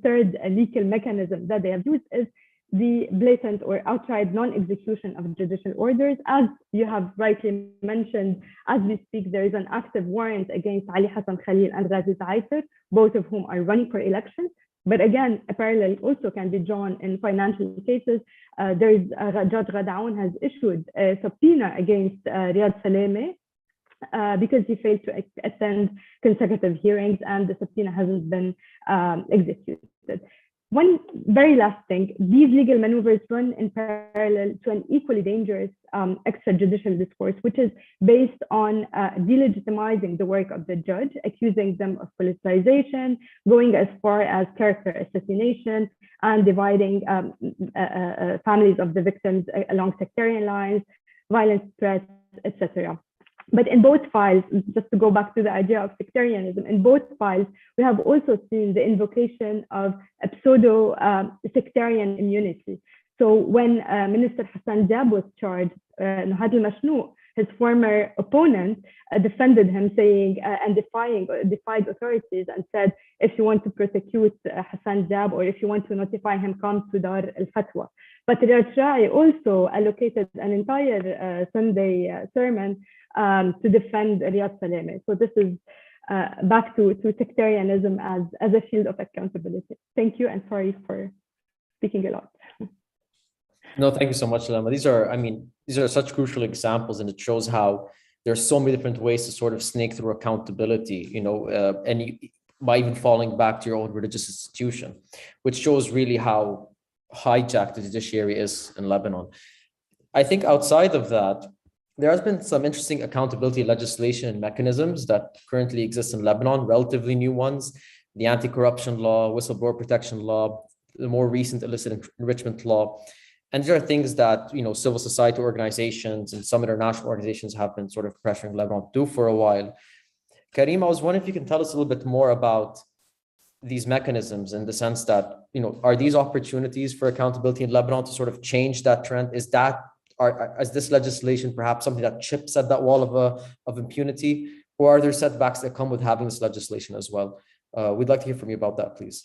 third legal mechanism that they have used is the blatant or outright non-execution of judicial orders. As you have rightly mentioned, as we speak, there is an active warrant against Ali Hassan Khalil and Ghazi Zaiser, both of whom are running for elections. But again, a parallel also can be drawn in financial cases. Judge Ghadaoun has issued a subpoena against Riyad Salameh because he failed to attend consecutive hearings, and the subpoena hasn't been executed. One very last thing: these legal maneuvers run in parallel to an equally dangerous extrajudicial discourse, which is based on delegitimizing the work of the judge, accusing them of politicization, going as far as character assassination, and dividing families of the victims along sectarian lines, violence threats, etc. But in both files, just to go back to the idea of sectarianism, in both files, we have also seen the invocation of a pseudo-sectarian immunity. So when Minister Hassan Diab was charged, Nahad al-Mashnou, his former opponent, defended him, saying and defied authorities and said, if you want to prosecute Hassan Diab or if you want to notify him, come to Dar al-Fatwa. But Riyad Shra'i also allocated an entire Sunday sermon to defend Riyad Salameh. So this is back to sectarianism as a field of accountability. Thank you, and sorry for speaking a lot. No, thank you so much, Lama. These are such crucial examples, and it shows how there's so many different ways to sort of snake through accountability, by even falling back to your own religious institution, which shows really how hijacked the judiciary is in Lebanon. I think outside of that, there has been some interesting accountability legislation and mechanisms that currently exist in Lebanon, relatively new ones: the anti-corruption law, whistleblower protection law, the more recent illicit enrichment law. And these are things that, civil society organizations and some international organizations have been sort of pressuring Lebanon to do for a while. Karim, I was wondering if you can tell us a little bit more about these mechanisms, in the sense that, are these opportunities for accountability in Lebanon to sort of change that trend? Is this legislation perhaps something that chips at that wall of impunity, or are there setbacks that come with having this legislation as well? We'd like to hear from you about that, please.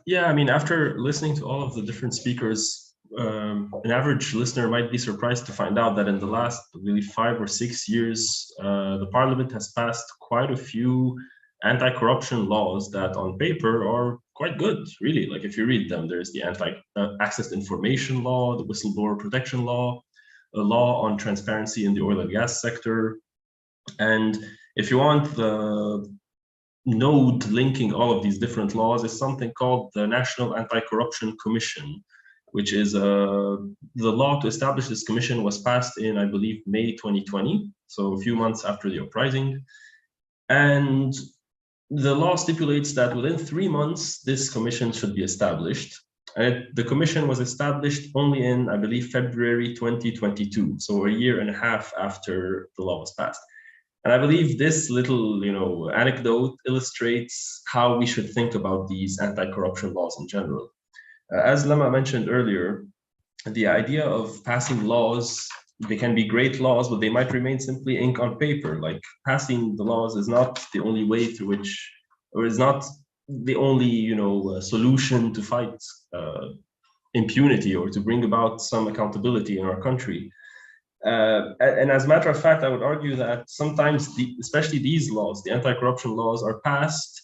Yeah, I mean, after listening to all of the different speakers, an average listener might be surprised to find out that in the last really 5 or 6 years, the parliament has passed quite a few anti-corruption laws that on paper are quite good, really. Like, if you read them, there's the anti-access to information law, the whistleblower protection law, a law on transparency in the oil and gas sector. And if you want the node linking all of these different laws, is something called the National Anti-Corruption Commission, which is the law to establish this commission was passed in, I believe, May 2020, so a few months after the uprising. And the law stipulates that within 3 months, this commission should be established. And the commission was established only in, I believe, February 2022, so a year and a half after the law was passed. And I believe this little, anecdote illustrates how we should think about these anti-corruption laws in general. As Lama mentioned earlier, the idea of passing laws, they can be great laws, but they might remain simply ink on paper. Like, passing the laws is not the only way through which, or is not the only, solution to fight impunity or to bring about some accountability in our country. And as a matter of fact, I would argue that sometimes, especially these laws, the anti-corruption laws, are passed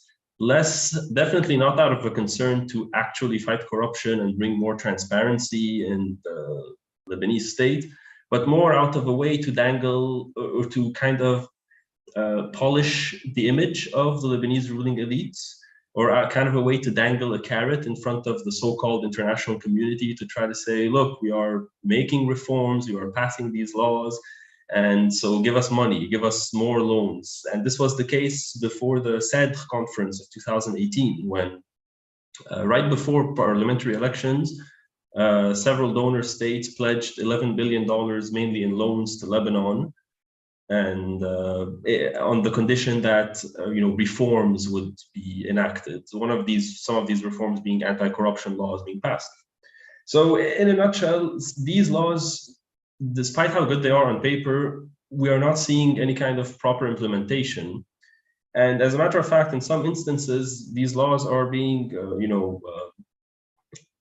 definitely not out of a concern to actually fight corruption and bring more transparency in the Lebanese state, but more out of a way to dangle or to kind of polish the image of the Lebanese ruling elites, or kind of a way to dangle a carrot in front of the so-called international community to try to say, look, we are making reforms, we are passing these laws, and so give us money, give us more loans. And this was the case before the SED conference of 2018, when right before parliamentary elections, several donor states pledged $11 billion, mainly in loans to Lebanon, and on the condition that reforms would be enacted. Some of these reforms being anti-corruption laws being passed. So in a nutshell, these laws, despite how good they are on paper, we are not seeing any kind of proper implementation. And as a matter of fact, in some instances, these laws are being,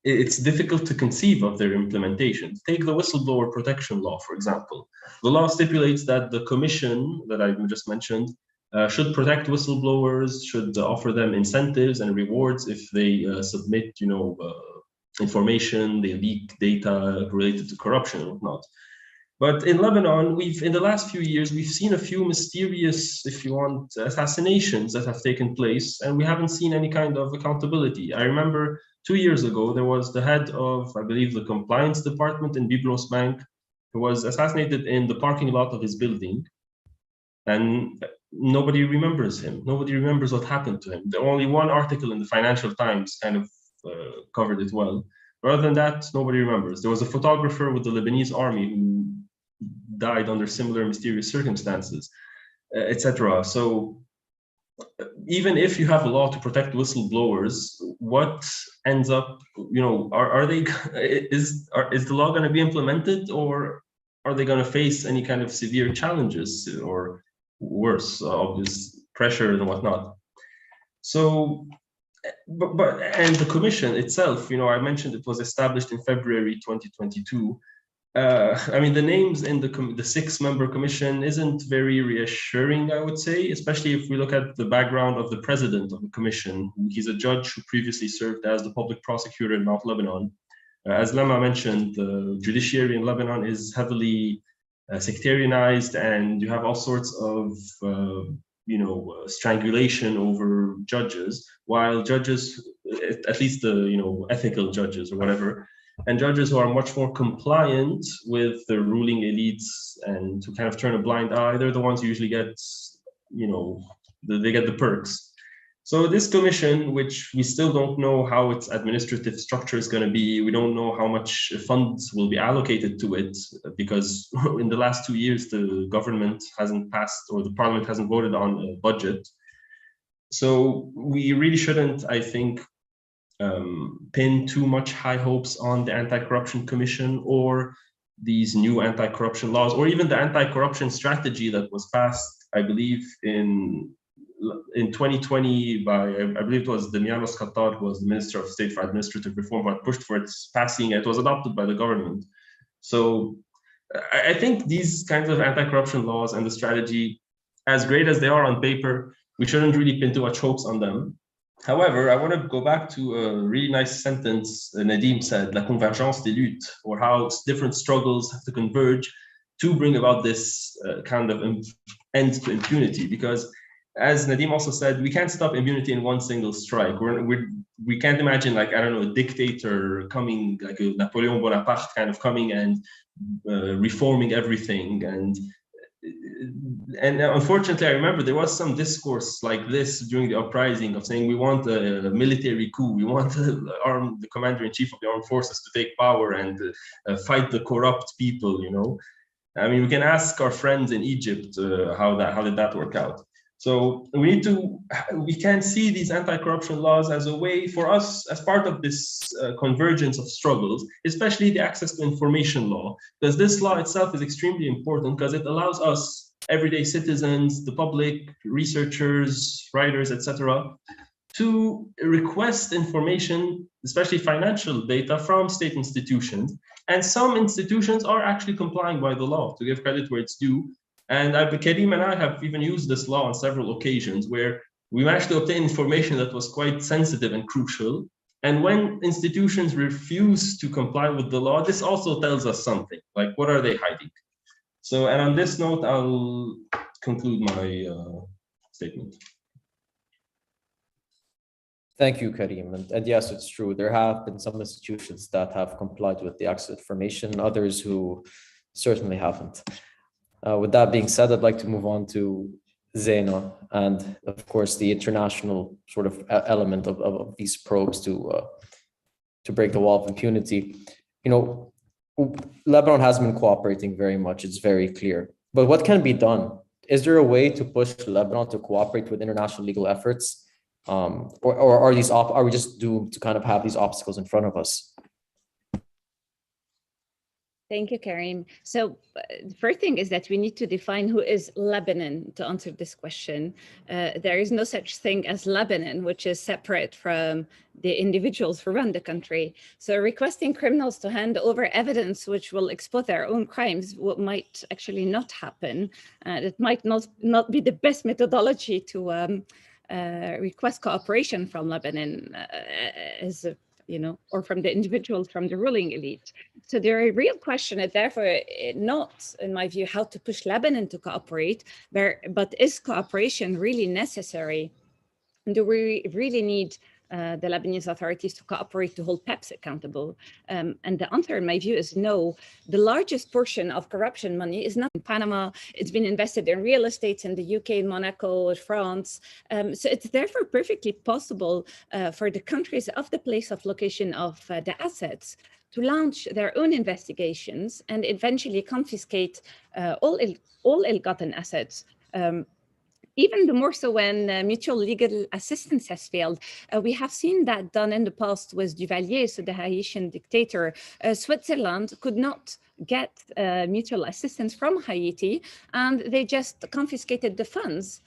it's difficult to conceive of their implementation. Take the whistleblower protection law, for example. The law stipulates that the commission that I just mentioned should protect whistleblowers, should offer them incentives and rewards if they submit, information, they leak data related to corruption and whatnot. But in Lebanon, in the last few years, we've seen a few mysterious, if you want, assassinations that have taken place, and we haven't seen any kind of accountability. I remember 2 years ago, there was the head of, I believe, the compliance department in Byblos Bank, who was assassinated in the parking lot of his building. And nobody remembers him. Nobody remembers what happened to him. Only one article in the Financial Times kind of covered it well. Rather than that, nobody remembers. There was a photographer with the Lebanese army who died under similar mysterious circumstances, etc. So even if you have a law to protect whistleblowers, what ends up, is the law going to be implemented, or are they going to face any kind of severe challenges or worse, obvious pressure and whatnot? So, and the commission itself, I mentioned it was established in February 2022. I mean, the names in the 6-member commission isn't very reassuring, I would say, especially if we look at the background of the president of the commission. He's a judge who previously served as the public prosecutor in Mount Lebanon. As Lama mentioned, the judiciary in Lebanon is heavily sectarianized, and you have all sorts of strangulation over judges, while judges, at least the ethical judges or whatever, and judges who are much more compliant with the ruling elites and who kind of turn a blind eye, they're the ones who usually get, they get the perks. So this commission, which we still don't know how its administrative structure is going to be, we don't know how much funds will be allocated to it, because in the last 2 years, the government hasn't passed, or the parliament hasn't voted on a budget. So we really shouldn't, I think, pin too much high hopes on the Anti-Corruption Commission or these new anti-corruption laws, or even the anti-corruption strategy that was passed, I believe, in 2020 by, I believe it was Demianos Qatar, who was the Minister of State for Administrative Reform, who had pushed for its passing. It was adopted by the government. So I think these kinds of anti-corruption laws and the strategy, as great as they are on paper, we shouldn't really pin too much hopes on them. However, I want to go back to a really nice sentence Nadim said, la convergence des luttes, or how different struggles have to converge to bring about this kind of end to impunity. Because as Nadim also said, we can't stop impunity in one single strike. We can't imagine, like, I don't know, a dictator coming, like a Napoleon Bonaparte kind of coming and reforming everything. And unfortunately, I remember there was some discourse like this during the uprising of saying we want a military coup, we want the commander-in-chief of the armed forces to take power and fight the corrupt people, you know. I mean, we can ask our friends in Egypt how did that work out. So we can see these anti-corruption laws as a way for us, as part of this convergence of struggles, especially the access to information law, because this law itself is extremely important because it allows us, everyday citizens, the public, researchers, writers, etc., to request information, especially financial data, from state institutions. And some institutions are actually complying by the law, to give credit where it's due. And Karim and I have even used this law on several occasions where we managed to obtain information that was quite sensitive and crucial. And when institutions refuse to comply with the law, this also tells us something, like what are they hiding? So, and on this note, I'll conclude my statement. Thank you, Karim. And yes, it's true. There have been some institutions that have complied with the access to information, others who certainly haven't. With that being said, I'd like to move on to Zaina and, of course, the international sort of element of these probes to break the wall of impunity. You know, Lebanon has been cooperating very much. It's very clear. But what can be done? Is there a way to push Lebanon to cooperate with international legal efforts? Or are we just doomed to kind of have these obstacles in front of us? Thank you, Karim. So the first thing is that we need to define who is Lebanon to answer this question. There is no such thing as Lebanon, which is separate from the individuals who run the country. So requesting criminals to hand over evidence which will expose their own crimes might actually not happen. It might not be the best methodology to request cooperation from Lebanon or from the individuals from the ruling elite. So the real question is therefore not, in my view, how to push Lebanon to cooperate, but is cooperation really necessary? Do we really need the Lebanese authorities to cooperate to hold PEPs accountable? And the answer, in my view, is no. The largest portion of corruption money is not in Panama. It's been invested in real estate in the UK, in Monaco, France. So it's therefore perfectly possible for the countries of the place of location of the assets to launch their own investigations and eventually confiscate all ill-gotten assets. Even the more so when mutual legal assistance has failed. We have seen that done in the past with Duvalier, so the Haitian dictator. Switzerland could not get mutual assistance from Haiti, and they just confiscated the funds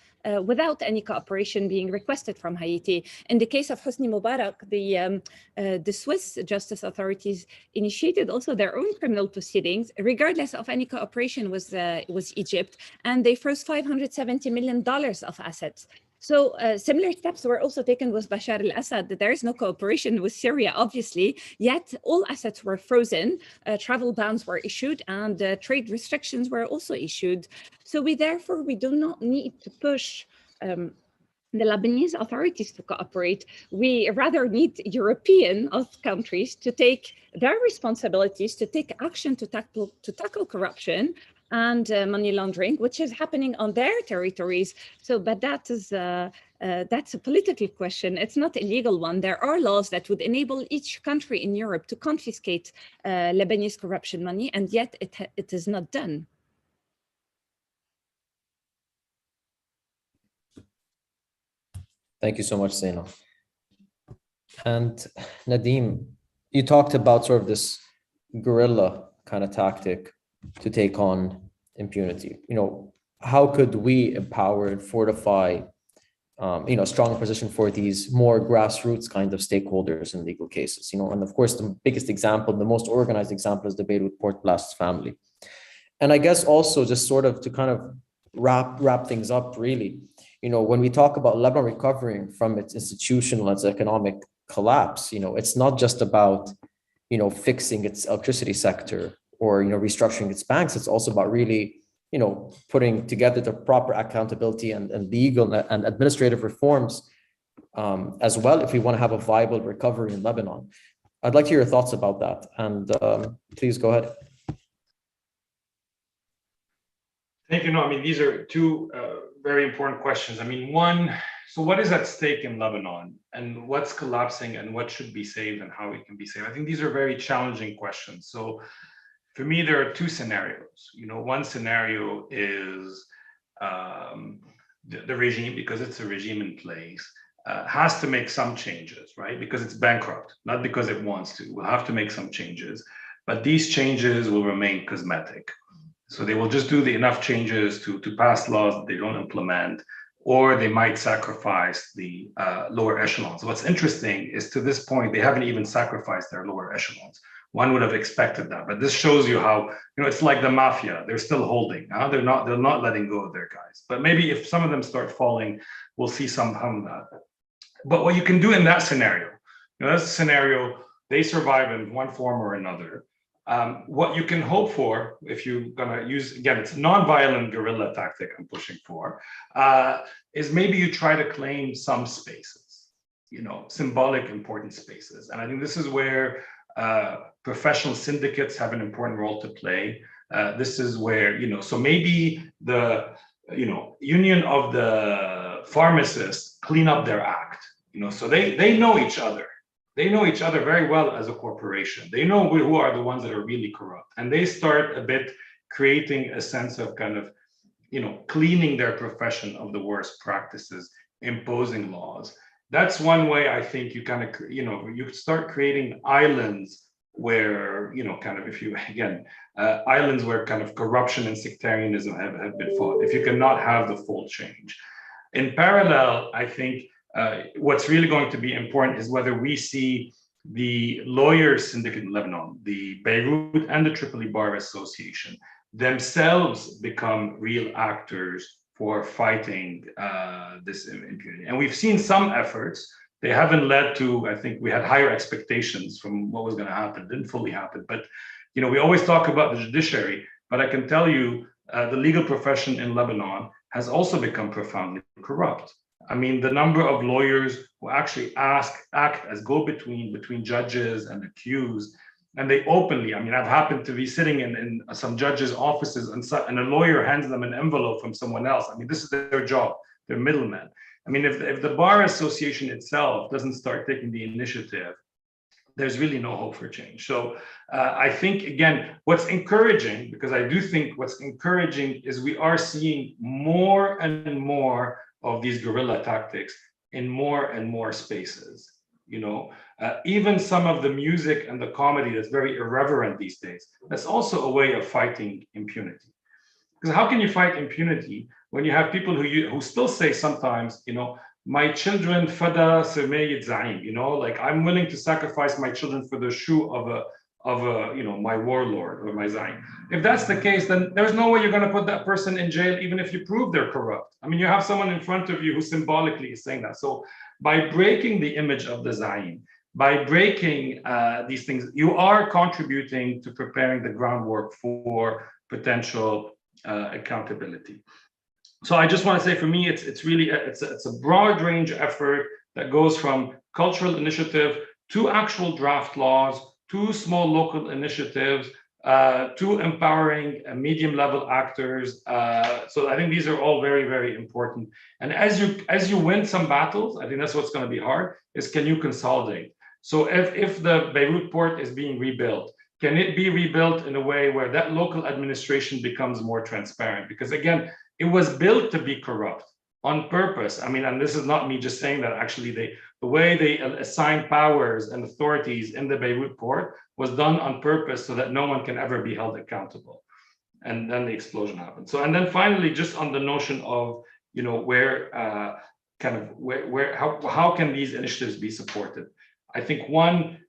without any cooperation being requested from Haiti. In the case of Hosni Mubarak, the Swiss justice authorities initiated also their own criminal proceedings, regardless of any cooperation with Egypt, and they froze $570 million of assets. So similar steps were also taken with Bashar al-Assad. There is no cooperation with Syria, obviously, yet all assets were frozen, travel bans were issued, and trade restrictions were also issued. So we do not need to push the Lebanese authorities to cooperate. We rather need European countries to take their responsibilities, to take action to tackle corruption, and money laundering, which is happening on their territories. So, but that is that's a political question. It's not a legal one. There are laws that would enable each country in Europe to confiscate Lebanese corruption money, and yet it is not done. Thank you so much, Zainab. And Nadeem, you talked about sort of this guerrilla kind of tactic to take on impunity. How could we empower and fortify a stronger position for these more grassroots kind of stakeholders in legal cases? And of course, the biggest example, the most organized example is the Beirut Port Blast family. And I guess also just sort of to kind of wrap things up, really, when we talk about Lebanon recovering from its institutional and its economic collapse, it's not just about, fixing its electricity sector or, restructuring its banks. It's also about really, putting together the proper accountability and legal and administrative reforms as well, if we want to have a viable recovery in Lebanon. I'd like to hear your thoughts about that. And please go ahead. Thank you. No, I mean, these are two very important questions. I mean, one, so what is at stake in Lebanon, and what's collapsing, and what should be saved, and how it can be saved? I think these are very challenging questions. So for me, there are two scenarios. One scenario is the regime, because it's a regime in place, has to make some changes, right? Because it's bankrupt, not because it wants to. We'll have to make some changes, but these changes will remain cosmetic. So they will just do enough changes to pass laws that they don't implement, or they might sacrifice the lower echelons. What's interesting is, to this point, they haven't even sacrificed their lower echelons. One would have expected that, but this shows you how, it's like the mafia. They're still holding. They're not letting go of their guys. But maybe if some of them start falling, we'll see some of that. But what you can do in that scenario, that's a scenario, they survive in one form or another. What you can hope for, if you're going to use, again, it's non-violent guerrilla tactic I'm pushing for, is maybe you try to claim some spaces, symbolic important spaces. And I think this is where professional syndicates have an important role to play. This is where, so maybe the, union of the pharmacists clean up their act, so they know each other. They know each other very well as a corporation. They know who are the ones that are really corrupt. And they start a bit creating a sense of kind of, cleaning their profession of the worst practices, imposing laws. That's one way I think you kind of, you start creating islands where, kind of, if you, again, islands where kind of corruption and sectarianism have been fought, if you cannot have the full change. In parallel, I think, what's really going to be important is whether we see the lawyers syndicate in Lebanon, the Beirut and the Tripoli Bar Association themselves become real actors for fighting this impunity. And we've seen some efforts. They haven't led to, I think we had higher expectations from what was going to happen. It didn't fully happen. But, we always talk about the judiciary, but I can tell you the legal profession in Lebanon has also become profoundly corrupt. I mean, the number of lawyers who actually act as go-between judges and accused, and they openly, I mean, I've happened to be sitting in some judges' offices and a lawyer hands them an envelope from someone else. I mean, this is their job, they're middlemen. I mean, if the Bar Association itself doesn't start taking the initiative, there's really no hope for change. So I think, again, what's encouraging, because I do think what's encouraging is we are seeing more and more of these guerrilla tactics in more and more spaces. Even some of the music and the comedy that's very irreverent these days, that's also a way of fighting impunity. Because how can you fight impunity when you have people who still say sometimes, my children fada sermayit zaim, like I'm willing to sacrifice my children for the shoe of a my warlord or my zaim. If that's the case, then there's no way you're going to put that person in jail, even if you prove they're corrupt. I mean, you have someone in front of you who symbolically is saying that. So by breaking the image of the zaim, by breaking these things, you are contributing to preparing the groundwork for potential accountability. So I just want to say, for me, it's really it's a broad range effort that goes from cultural initiative to actual draft laws, to small local initiatives, to empowering medium-level actors. So I think these are all very, very important. And as you win some battles, I think that's what's going to be hard, is can you consolidate? So if the Beirut port is being rebuilt, can it be rebuilt in a way where that local administration becomes more transparent? Because again, it was built to be corrupt on purpose. I mean, and this is not me just saying that, actually the way they assign powers and authorities in the Beirut port was done on purpose so that no one can ever be held accountable. And then the explosion happened. So, and then finally, just on the notion of, you know, where how can these initiatives be supported? I think one,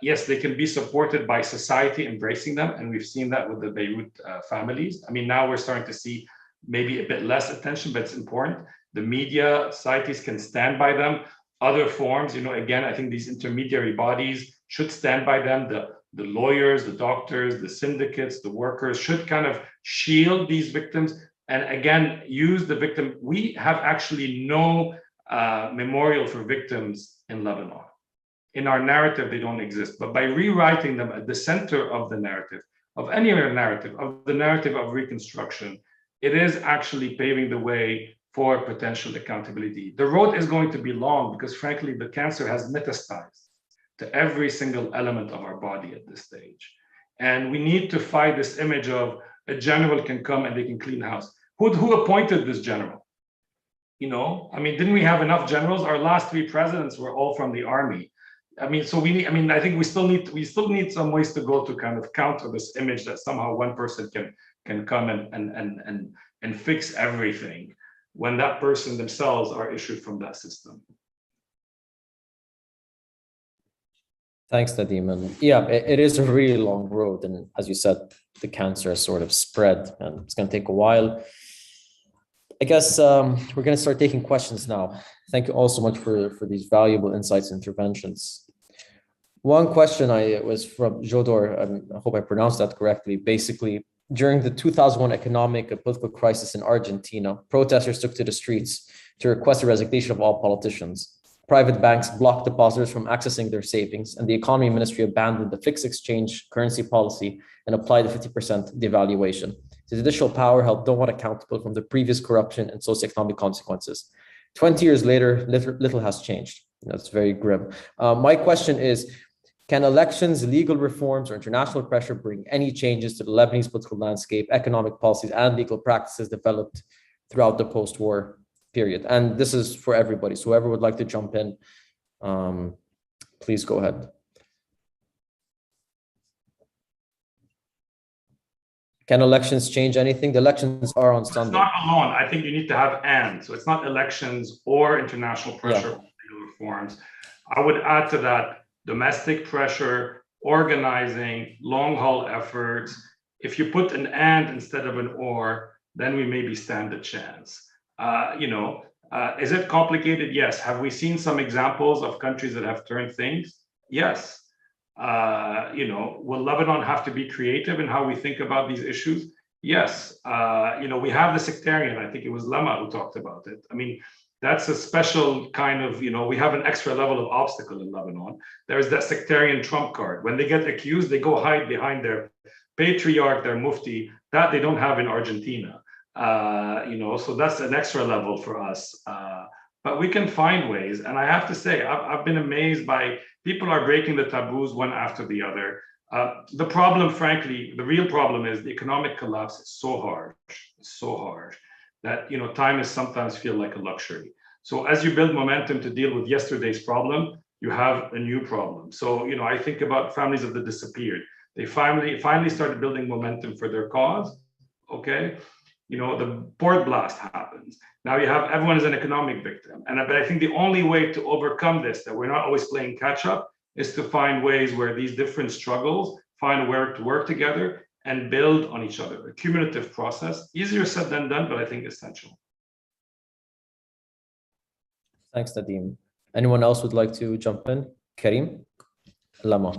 yes, they can be supported by society embracing them. And we've seen that with the Beirut families. I mean, now we're starting to see maybe a bit less attention, but it's important. The media, societies can stand by them. Other forms, you know, again, I think these intermediary bodies should stand by them. The lawyers, the doctors, the syndicates, the workers should kind of shield these victims. And again, use the victim. We have actually no memorial for victims in Lebanon. In our narrative, they don't exist. But by rewriting them at the center of the narrative, of any narrative, of the narrative of reconstruction, it is actually paving the way for potential accountability. The road is going to be long because, frankly, the cancer has metastasized to every single element of our body at this stage. And we need to fight this image of a general can come and they can clean house. Who appointed this general? You know, I mean, didn't we have enough generals? Our last 3 presidents were all from the army. I mean, so we need, I mean, I think we still need some ways to go to kind of counter this image that somehow one person can come and fix everything when that person themselves are issued from that system. Thanks, Nadim. And yeah, it is a really long road. And as you said, the cancer has sort of spread and it's going to take a while. I guess we're going to start taking questions now. Thank you all so much for these valuable insights and interventions. One question was from Jodor, I hope I pronounced that correctly. Basically, during the 2001 economic and political crisis in Argentina, protesters took to the streets to request the resignation of all politicians. Private banks blocked depositors from accessing their savings, and the economy ministry abandoned the fixed exchange currency policy and applied a 50% devaluation. The judicial power held no one accountable from the previous corruption and socioeconomic consequences. 20 years later, little has changed. That's very grim. My question is, can elections, legal reforms, or international pressure bring any changes to the Lebanese political landscape, economic policies, and legal practices developed throughout the post-war period? And this is for everybody. So whoever would like to jump in, please go ahead. Can elections change anything? The elections are on Sunday. It's not alone. I think you need to have and. So it's not elections or international pressure or legal reforms. I would add to that domestic pressure, organizing, long-haul efforts. If you put an and instead of an or, then we maybe stand a chance. Is it complicated? Yes. Have we seen some examples of countries that have turned things? Yes. Will Lebanon have to be creative in how we think about these issues? Yes. We have the sectarian. I think it was Lema who talked about it. I mean, that's a special kind of, we have an extra level of obstacle in Lebanon. There's that sectarian trump card. When they get accused, they go hide behind their patriarch, their mufti, that they don't have in Argentina. So that's an extra level for us. But we can find ways. And I have to say, I've been amazed by people are breaking the taboos one after the other. The problem, frankly, the real problem is the economic collapse is so harsh that, time is sometimes feel like a luxury. So as you build momentum to deal with yesterday's problem, you have a new problem. So, I think about families of the disappeared. They finally started building momentum for their cause. Okay. The port blast happens. Now you have everyone is an economic victim. But I think the only way to overcome this, that we're not always playing catch up, is to find ways where these different struggles find a way to work together and build on each other. A cumulative process, easier said than done, but I think essential. Thanks, Nadim. Anyone else would like to jump in? Karim? Lama.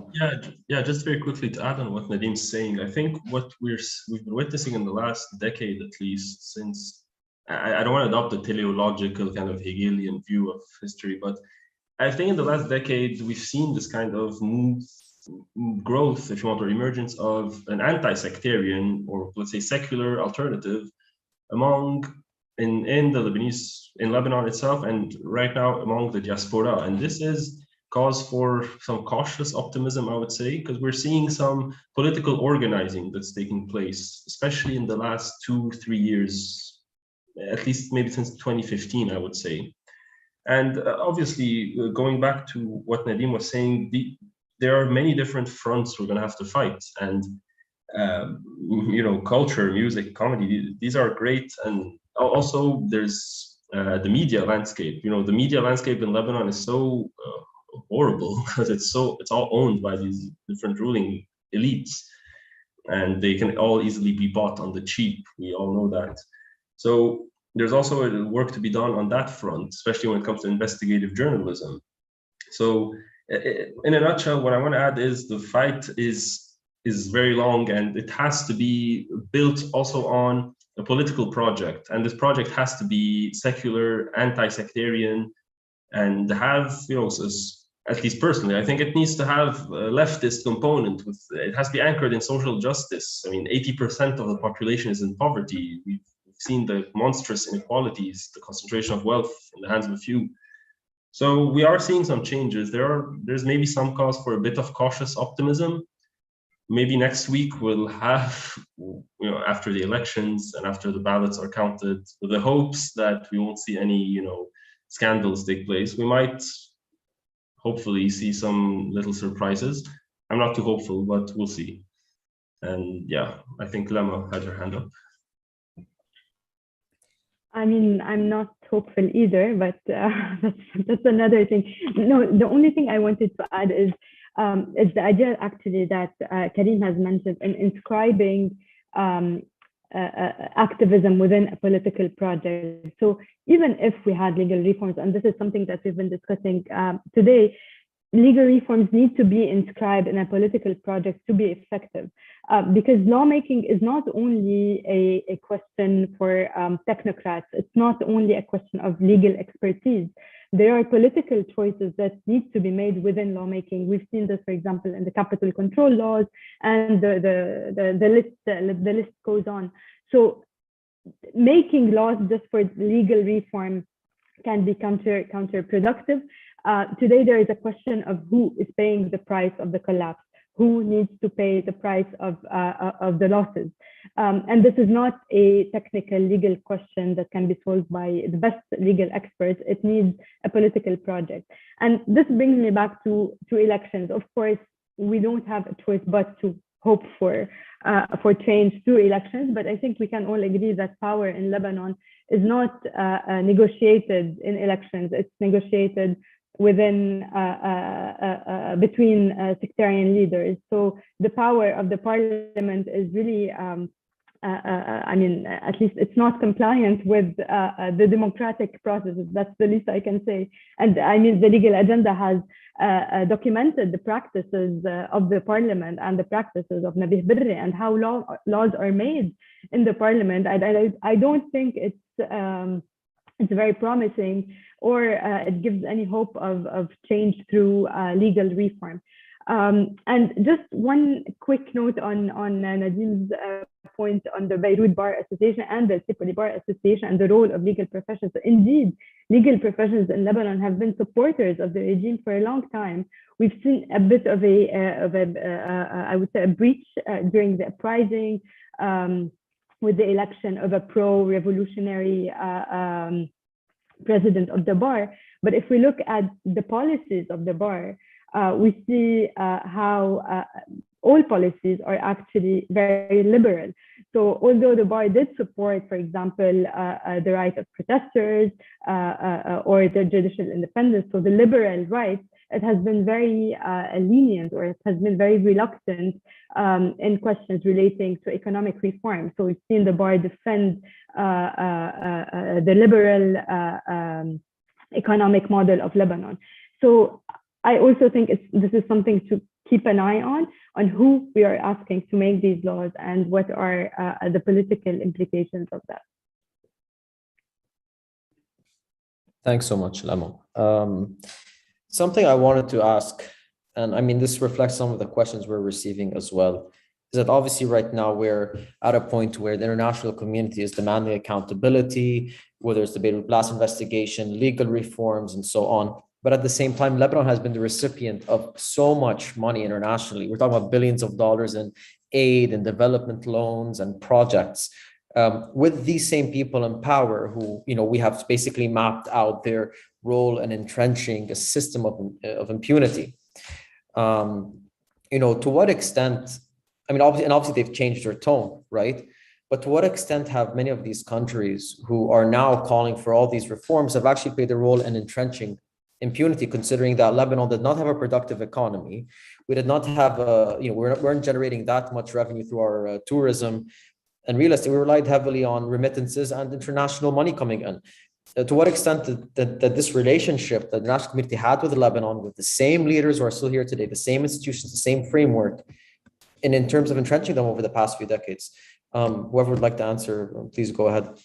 Yeah, just very quickly to add on what Nadim's saying, I think what we've been witnessing in the last decade, at least, since I don't want to adopt the teleological kind of Hegelian view of history, but I think in the last decade we've seen this kind of move growth, if you want, or emergence of an anti-sectarian, or let's say secular alternative in Lebanon itself, and right now among the diaspora. And this is cause for some cautious optimism, I would say, because we're seeing some political organizing that's taking place, especially in the last 2-3 years, at least maybe since 2015, I would say. And obviously, going back to what Nadim was saying, there are many different fronts we're going to have to fight. And culture, music, comedy, these are great. And also there's the media landscape. The media landscape in Lebanon is so horrible because it's all owned by these different ruling elites, and they can all easily be bought on the cheap. We all know that. So there's also work to be done on that front, especially when it comes to investigative journalism. So in a nutshell, what I want to add is the fight is very long, and it has to be built also on a political project. And this project has to be secular, anti-sectarian, and have, at least personally, I think it needs to have a leftist component. It has to be anchored in social justice. I mean, 80% of the population is in poverty. We've seen the monstrous inequalities, the concentration of wealth in the hands of a few. So we are seeing some changes. There's maybe some cause for a bit of cautious optimism. Maybe next week we'll have, after the elections and after the ballots are counted, with the hopes that we won't see any, scandals take place. We might hopefully see some little surprises. I'm not too hopeful, but we'll see. And yeah, I think Lama had her hand up. I mean, I'm not hopeful either, but that's another thing. No, the only thing I wanted to add is the idea actually that Karim has mentioned in inscribing activism within a political project. So even if we had legal reforms, and this is something that we've been discussing today, legal reforms need to be inscribed in a political project to be effective, because lawmaking is not only a question for technocrats. It's not only a question of legal expertise. There are political choices that need to be made within lawmaking. We've seen this, for example, in the capital control laws, and the list goes on. So making laws just for legal reform can be counterproductive. Today, there is a question of who is paying the price of the collapse, who needs to pay the price of the losses. And this is not a technical legal question that can be solved by the best legal experts. It needs a political project. And this brings me back to elections. Of course, we don't have a choice but to hope for change through elections. But I think we can all agree that power in Lebanon is not negotiated in elections. It's negotiated within between sectarian leaders. So the power of the parliament is really, I mean, at least it's not compliant with the democratic processes. That's the least I can say. And I mean, the legal agenda has documented the practices of the parliament and the practices of Nabih Berri and how laws are made in the parliament. I don't think it's very promising, or it gives any hope of change through legal reform. And just one quick note on Nadim's point on the Beirut Bar Association and the Tripoli Bar Association and the role of legal professions. So indeed, legal professions in Lebanon have been supporters of the regime for a long time. We've seen a bit of I would say, a breach during the uprising, with the election of a pro-revolutionary president of the bar. But if we look at the policies of the bar, we see how all policies are actually very liberal. So although the bar did support, for example, the right of protesters or the judicial independence, so the liberal rights, it has been very lenient, or it has been very reluctant in questions relating to economic reform. So we've seen the bar defend the liberal economic model of Lebanon. So I also think this is something to keep an eye on who we are asking to make these laws and what are the political implications of that. Thanks so much, Lamo. Something I wanted to ask and I mean, this reflects some of the questions we're receiving as well, is that obviously right now we're at a point where the international community is demanding accountability, whether it's the Beirut blast investigation, legal reforms, and so on. But at the same time, Lebanon has been the recipient of so much money internationally. We're talking about billions of dollars in aid and development loans and projects. With these same people in power who, we have basically mapped out their role in entrenching a system of impunity. To what extent, I mean, obviously they've changed their tone, right? But to what extent have many of these countries who are now calling for all these reforms have actually played a role in entrenching impunity, considering that Lebanon did not have a productive economy? We did not have we weren't generating that much revenue through our tourism and real estate. We relied heavily on remittances and international money coming in. To what extent that this relationship that the national community had with Lebanon, with the same leaders who are still here today, the same institutions, the same framework, and in terms of entrenching them over the past few decades? Whoever would like to answer, please go ahead.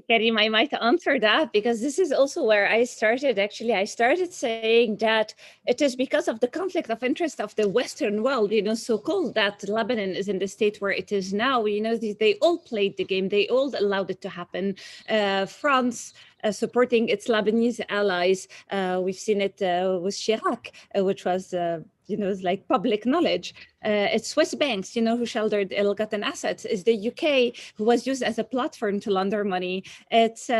Karim, I might answer that, because this is also where I started. Actually, I started saying that it is because of the conflict of interest of the Western world, so-called, that Lebanon is in the state where it is now. They all played the game. They all allowed it to happen. France supporting its Lebanese allies. We've seen it with Chirac, which was it's like public knowledge. It's Swiss banks, who sheltered ill-gotten assets. It's the UK, who was used as a platform to launder money. It's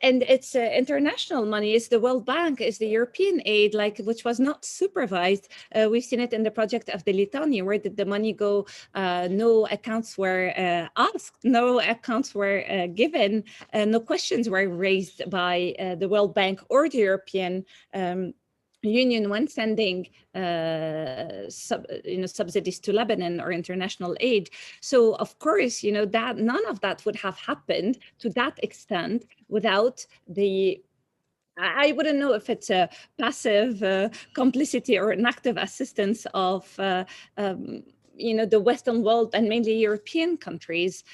international money. It's the World Bank. It's the European aid, which was not supervised. We've seen it in the project of the Litani. Where did the money go? No accounts were asked. No accounts were given. No questions were raised by the World Bank or the European Union when sending subsidies to Lebanon or international aid. So of course, that none of that would have happened to that extent without I wouldn't know if it's a passive complicity or an active assistance of the Western world and mainly European countries.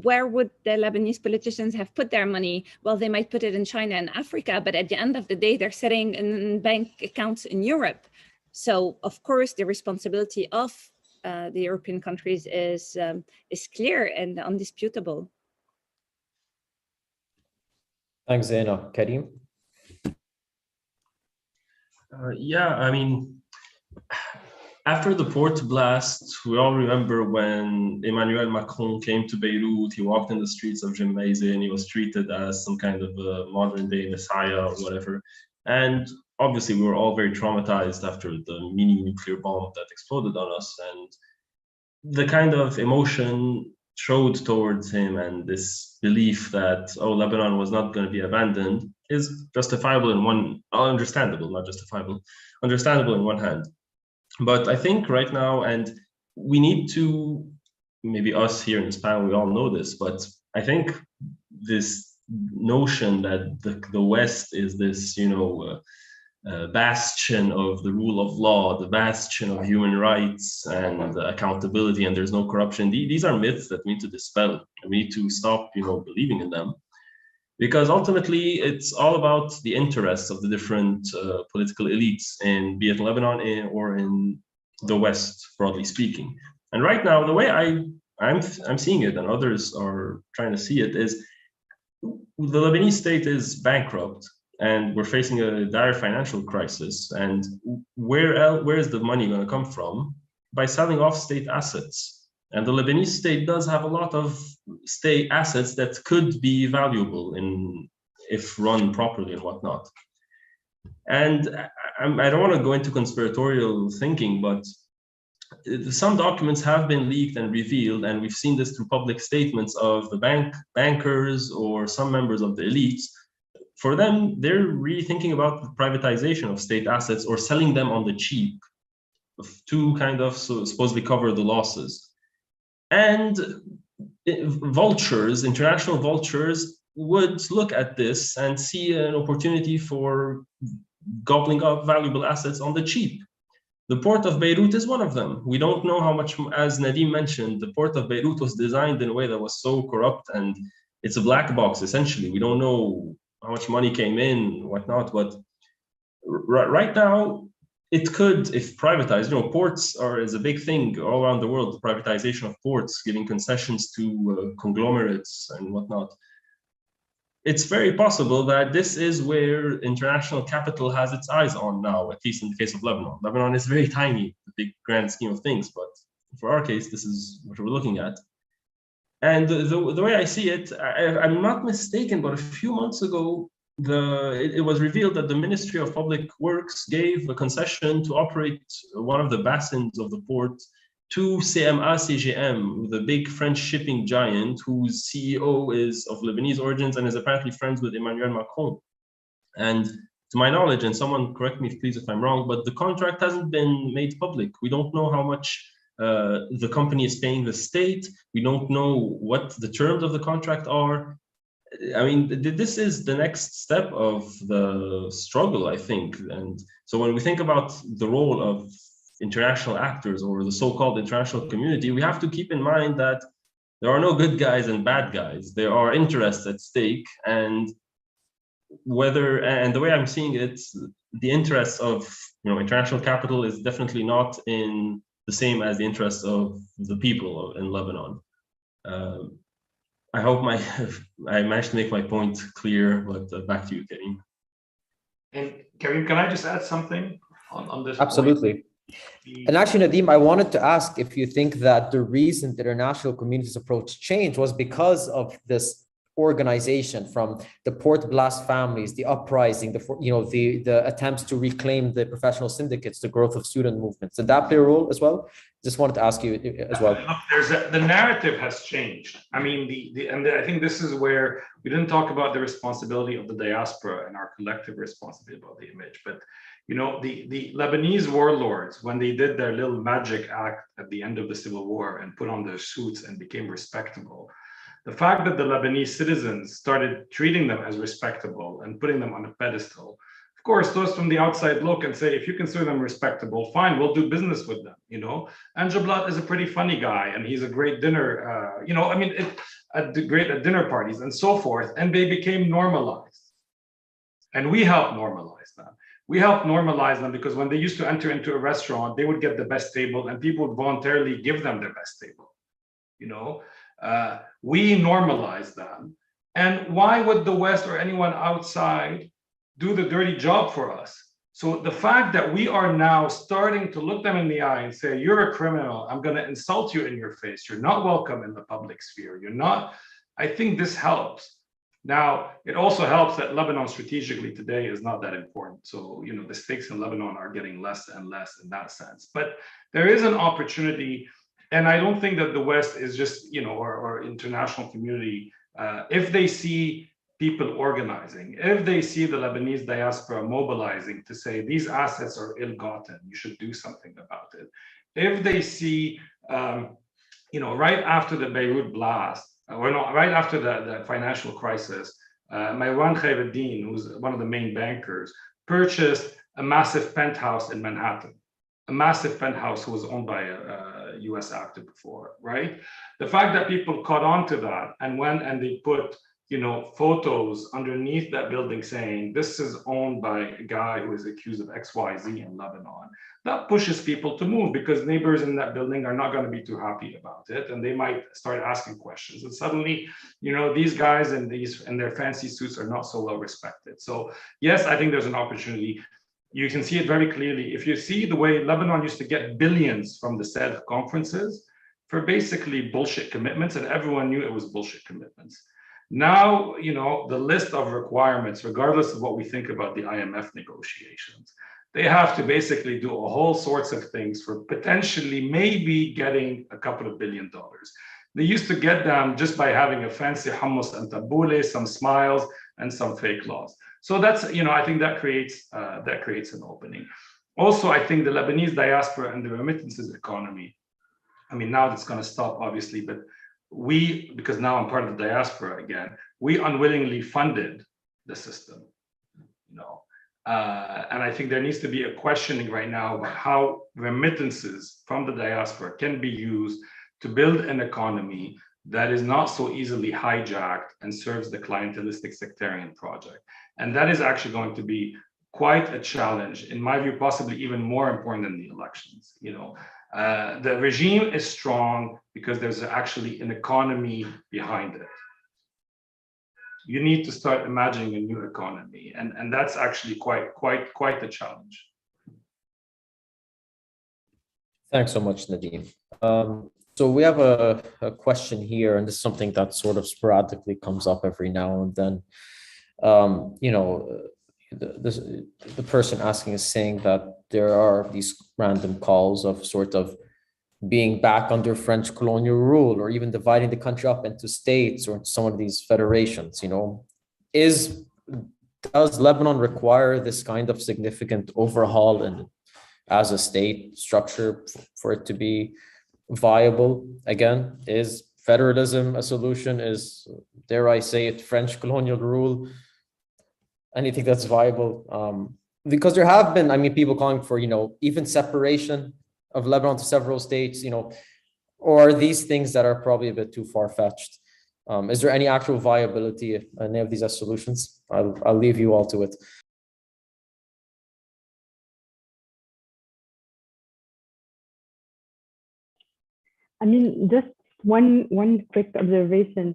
Where would the Lebanese politicians have put their money? Well, they might put it in China and Africa, but at the end of the day, they're sitting in bank accounts in Europe. So, of course, the responsibility of the European countries is clear and undisputable. Thanks, Zaina. Karim? Yeah, I mean, after the port blast, we all remember when Emmanuel Macron came to Beirut. He walked in the streets of Gemmayze and he was treated as some kind of a modern-day messiah or whatever. And obviously, we were all very traumatized after the mini nuclear bomb that exploded on us. And the kind of emotion showed towards him and this belief that, Lebanon was not going to be abandoned is justifiable understandable in one hand. But I think right now, and we need to, maybe us here in this panel, we all know this, but I think this notion that the West is this, bastion of the rule of law, the bastion of human rights and accountability, and there's no corruption. These are myths that we need to dispel. We need to stop, believing in them. Because ultimately, it's all about the interests of the different political elites in be it Lebanon or in the West, broadly speaking. And right now, the way I'm seeing it, and others are trying to see it, is the Lebanese state is bankrupt, and we're facing a dire financial crisis. And where is the money going to come from? By selling off state assets. And the Lebanese state does have a lot of state assets that could be valuable if run properly and whatnot. And I don't want to go into conspiratorial thinking, but some documents have been leaked and revealed, and we've seen this through public statements of the bankers or some members of the elites. For them, they're really thinking about the privatization of state assets or selling them on the cheap to kind of supposedly cover the losses. And international vultures would look at this and see an opportunity for gobbling up valuable assets on the cheap. The port of Beirut is one of them. We don't know how much, as Nadim mentioned, the port of Beirut was designed in a way that was so corrupt and it's a black box, essentially. We don't know how much money came in, whatnot, but right now, it could, if privatized, ports is a big thing all around the world, the privatization of ports, giving concessions to conglomerates and whatnot. It's very possible that this is where international capital has its eyes on now, at least in the case of Lebanon. Lebanon is very tiny, the big grand scheme of things, but for our case, this is what we're looking at. And the way I see it, I'm not mistaken, but a few months ago, it was revealed that the Ministry of Public Works gave a concession to operate one of the basins of the port to CMA CGM, the big French shipping giant whose CEO is of Lebanese origins and is apparently friends with Emmanuel Macron. And to my knowledge, and someone correct me please if I'm wrong, but the contract hasn't been made public. We don't know how much the company is paying the state. We don't know what the terms of the contract are. I mean, this is the next step of the struggle, I think. And so when we think about the role of international actors or the so-called international community, we have to keep in mind that there are no good guys and bad guys. There are interests at stake, and the way I'm seeing it, the interests of international capital is definitely not in the same as the interests of the people in Lebanon. I hope I managed to make my point clear, but back to you, Karim. And Karim, can I just add something on this? Absolutely. Point? And actually, Nadeem, I wanted to ask if you think that the reason the international community's approach changed was because of this organization from the port blast families, the uprising, the attempts to reclaim the professional syndicates, the growth of student movements. Did that play a role as well? Just wanted to ask you as well. The narrative has changed. I mean, I think this is where we didn't talk about the responsibility of the diaspora and our collective responsibility about the image, but the Lebanese warlords, when they did their little magic act at the end of the civil war and put on their suits and became respectable, the fact that the Lebanese citizens started treating them as respectable and putting them on a pedestal, of course, those from the outside look and say, if you consider them respectable, fine, we'll do business with them, And Jablat is a pretty funny guy, and he's a great dinner, great at dinner parties and so forth, and they became normalized. And we helped normalize them. We helped normalize them because when they used to enter into a restaurant, they would get the best table and people would voluntarily give them their best table, we normalize them. And why would the West or anyone outside do the dirty job for us? So the fact that we are now starting to look them in the eye and say, you're a criminal, I'm going to insult you in your face, you're not welcome in the public sphere, you're not, I think this helps. Now, it also helps that Lebanon strategically today is not that important. So, the stakes in Lebanon are getting less and less in that sense. But there is an opportunity. And I don't think that the West is just, or international community, if they see people organizing, if they see the Lebanese diaspora mobilizing to say these assets are ill-gotten, you should do something about it. If they see, right after the Beirut blast, right after the financial crisis, Marwan Khairuddin, who's one of the main bankers, purchased a massive penthouse in Manhattan. A massive penthouse who was owned by a US actor before, right? The fact that people caught on to that and went and they put, photos underneath that building saying this is owned by a guy who is accused of XYZ in Lebanon, that pushes people to move because neighbors in that building are not going to be too happy about it. And they might start asking questions. And suddenly, these guys in their fancy suits are not so well respected. So yes, I think there's an opportunity. You can see it very clearly. If you see the way Lebanon used to get billions from the SED conferences for basically bullshit commitments, and everyone knew it was bullshit commitments. Now, the list of requirements, regardless of what we think about the IMF negotiations, they have to basically do a whole sorts of things for potentially maybe getting a couple of $1 billion. They used to get them just by having a fancy hummus and tabbouleh, some smiles, and some fake laws. So that's, I think that creates an opening. Also, I think the Lebanese diaspora and the remittances economy, I mean, now that's going to stop, obviously, but because now I'm part of the diaspora again, we unwillingly funded the system, and I think there needs to be a questioning right now about how remittances from the diaspora can be used to build an economy that is not so easily hijacked and serves the clientelistic sectarian project. And that is actually going to be quite a challenge, in my view, possibly even more important than the elections. The regime is strong because there's actually an economy behind it. You need to start imagining a new economy, and that's actually quite a challenge. Thanks so much, Nadeem. So we have a question here, and this is something that sort of sporadically comes up every now and then. The person asking is saying that there are these random calls of sort of being back under French colonial rule, or even dividing the country up into states or some of these federations. Does Lebanon require this kind of significant overhaul and as a state structure for it to be viable? Again, is federalism a solution? Is, dare I say it, French colonial rule anything that's viable? Because there have been, people calling for, even separation of Lebanon to several states, or are these things that are probably a bit too far-fetched? Is there any actual viability in any of these as solutions? I'll leave you all to it. Just one quick observation.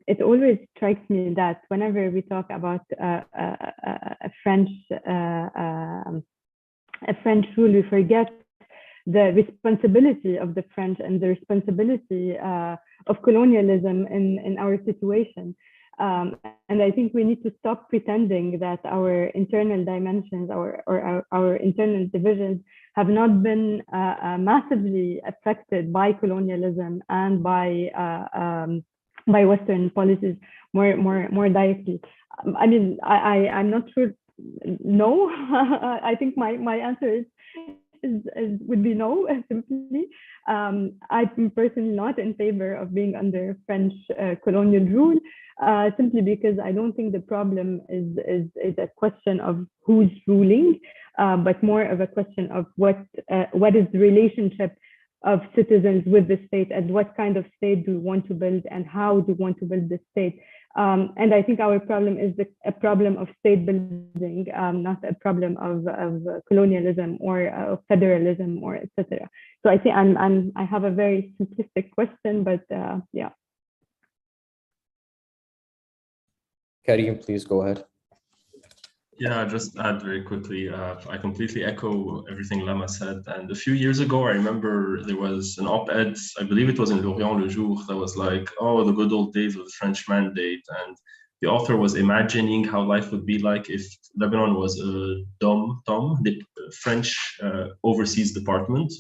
It always strikes me that whenever we talk about a French rule, we forget the responsibility of the French and the responsibility of colonialism in our situation. And I think we need to stop pretending that our internal dimensions or our internal divisions have not been massively affected by colonialism and by Western policies more directly. I'm not sure. No, I think my answer would be no, simply. I'm personally not in favor of being under French colonial rule, simply because I don't think the problem is a question of who's ruling, but more of a question of what is the relationship of citizens with the state, and what kind of state do we want to build, and how do we want to build the state. And I think our problem is a problem of state building, not a problem of colonialism or of federalism or etc. So I think I have a very simplistic question, but yeah. Karim, please go ahead. Yeah, just add very quickly. I completely echo everything Lama said. And a few years ago, I remember there was an op-ed, I believe it was in L'Orient Le Jour, that was like, oh, the good old days of the French Mandate. And the author was imagining how life would be like if Lebanon was a DOM, the French overseas department.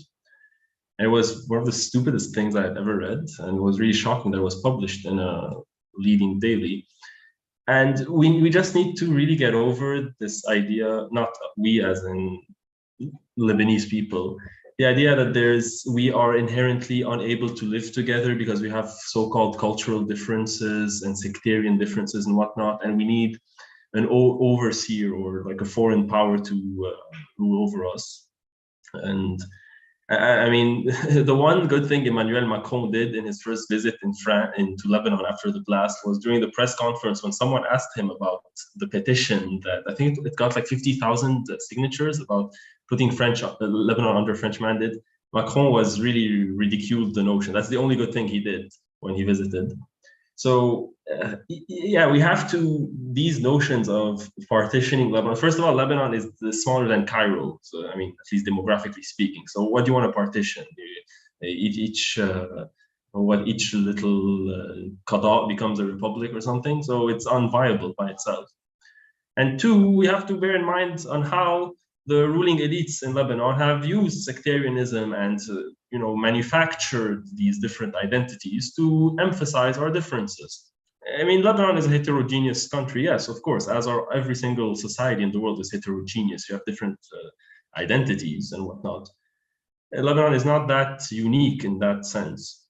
And it was one of the stupidest things I had ever read, and it was really shocking that it was published in a leading daily. And we just need to really get over this idea, not we as in Lebanese people, the idea that we are inherently unable to live together because we have so-called cultural differences and sectarian differences and whatnot, and we need an overseer or like a foreign power to rule over us. And the one good thing Emmanuel Macron did in his first visit into Lebanon after the blast was during the press conference when someone asked him about the petition that I think it got like 50,000 signatures about putting Lebanon under French mandate. Macron was really ridiculed the notion. That's the only good thing he did when he visited. So yeah, we have to, these notions of partitioning Lebanon. First of all, Lebanon is smaller than Cairo. So, at least demographically speaking. So what do you want to partition? Each little qada becomes a republic or something. So it's unviable by itself. And two, we have to bear in mind on how the ruling elites in Lebanon have used sectarianism and manufactured these different identities to emphasize our differences. Lebanon is a heterogeneous country, yes, of course, as are every single society in the world is heterogeneous. You have different identities and whatnot. Lebanon is not that unique in that sense.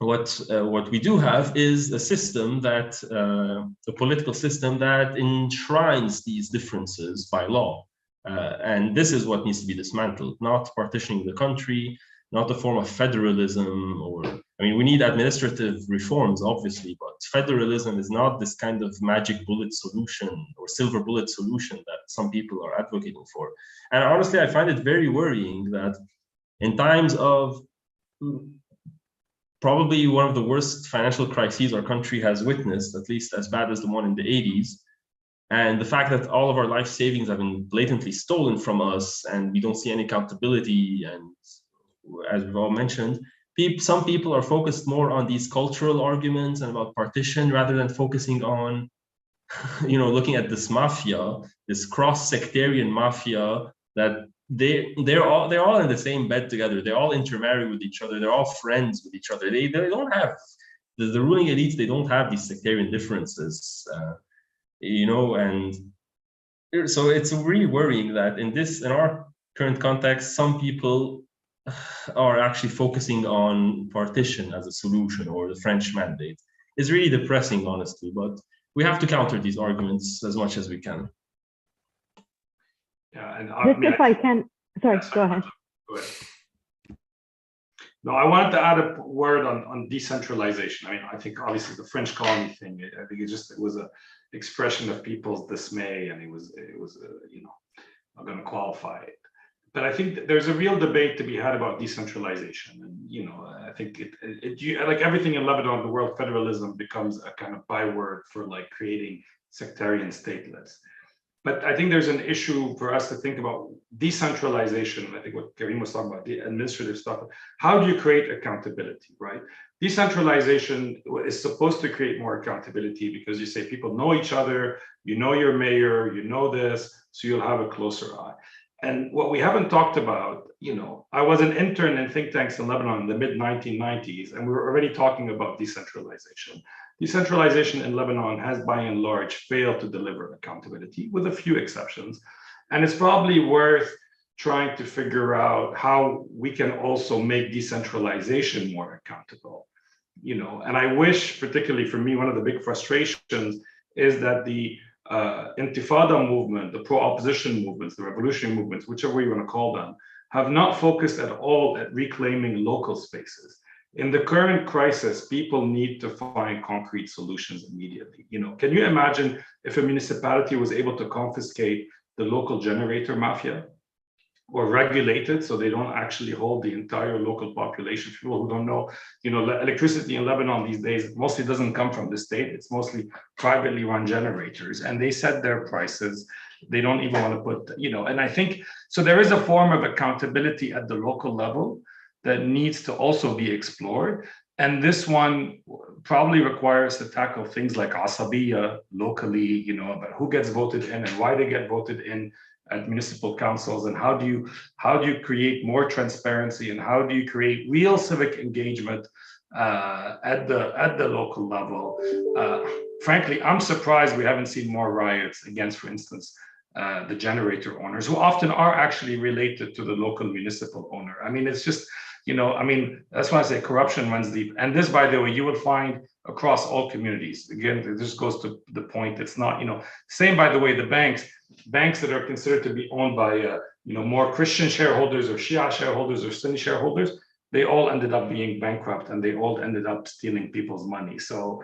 What we do have is a system a political system that enshrines these differences by law. And this is what needs to be dismantled, not partitioning the country, not a form of federalism. Or, I mean, we need administrative reforms, obviously, but federalism is not this kind of magic bullet solution or silver bullet solution that some people are advocating for. And honestly, I find it very worrying that in times of probably one of the worst financial crises our country has witnessed, at least as bad as the one in the 80s, and the fact that all of our life savings have been blatantly stolen from us and we don't see any accountability, and as we've all mentioned, some people are focused more on these cultural arguments and about partition rather than focusing on, looking at this mafia, this cross-sectarian mafia that they're all in the same bed together. They all intermarry with each other. They're all friends with each other. They don't have the ruling elites. They don't have these sectarian differences, and so it's really worrying that in our current context, some people are actually focusing on partition as a solution, or the French mandate. It's really depressing, honestly, but we have to counter these arguments as much as we can. Yeah, and if I can, sorry, go ahead. Go ahead. No, I wanted to add a word on decentralization. I mean, I think obviously the French colony thing, I think it was an expression of people's dismay, and it was I'm going to qualify it. But I think there's a real debate to be had about decentralization, and I think like everything in Lebanon, the word federalism becomes a kind of byword for like creating sectarian statelets. But I think there's an issue for us to think about decentralization. I think what Karim was talking about, the administrative stuff. How do you create accountability, right? Decentralization is supposed to create more accountability because you say people know each other, you know your mayor, you know this, so you'll have a closer eye. And what we haven't talked about, I was an intern in think tanks in Lebanon in the mid-1990s, and we were already talking about decentralization. Decentralization in Lebanon has, by and large, failed to deliver accountability, with a few exceptions. And it's probably worth trying to figure out how we can also make decentralization more accountable. And I wish, particularly for me, one of the big frustrations is that the Intifada movement, the pro-opposition movements, the revolutionary movements, whichever you want to call them, have not focused at all at reclaiming local spaces. In the current crisis, people need to find concrete solutions immediately. Can you imagine if a municipality was able to confiscate the local generator mafia, or regulate it so they don't actually hold the entire local population? People who don't know, electricity in Lebanon these days mostly doesn't come from the state. It's mostly privately run generators, and they set their prices. They don't even want to put, and I think, so there is a form of accountability at the local level that needs to also be explored. And this one probably requires to tackle things like asabiya locally, about who gets voted in and why they get voted in at municipal councils, and how do you create more transparency, and how do you create real civic engagement at the local level. Frankly, I'm surprised we haven't seen more riots against, for instance, the generator owners, who often are actually related to the local municipal owner. I mean, it's just, that's why I say corruption runs deep. And this, by the way, you will find across all communities. Again, this goes to the point. It's not, same, by the way, the banks that are considered to be owned by, more Christian shareholders or Shia shareholders or Sunni shareholders, they all ended up being bankrupt, and they all ended up stealing people's money. So,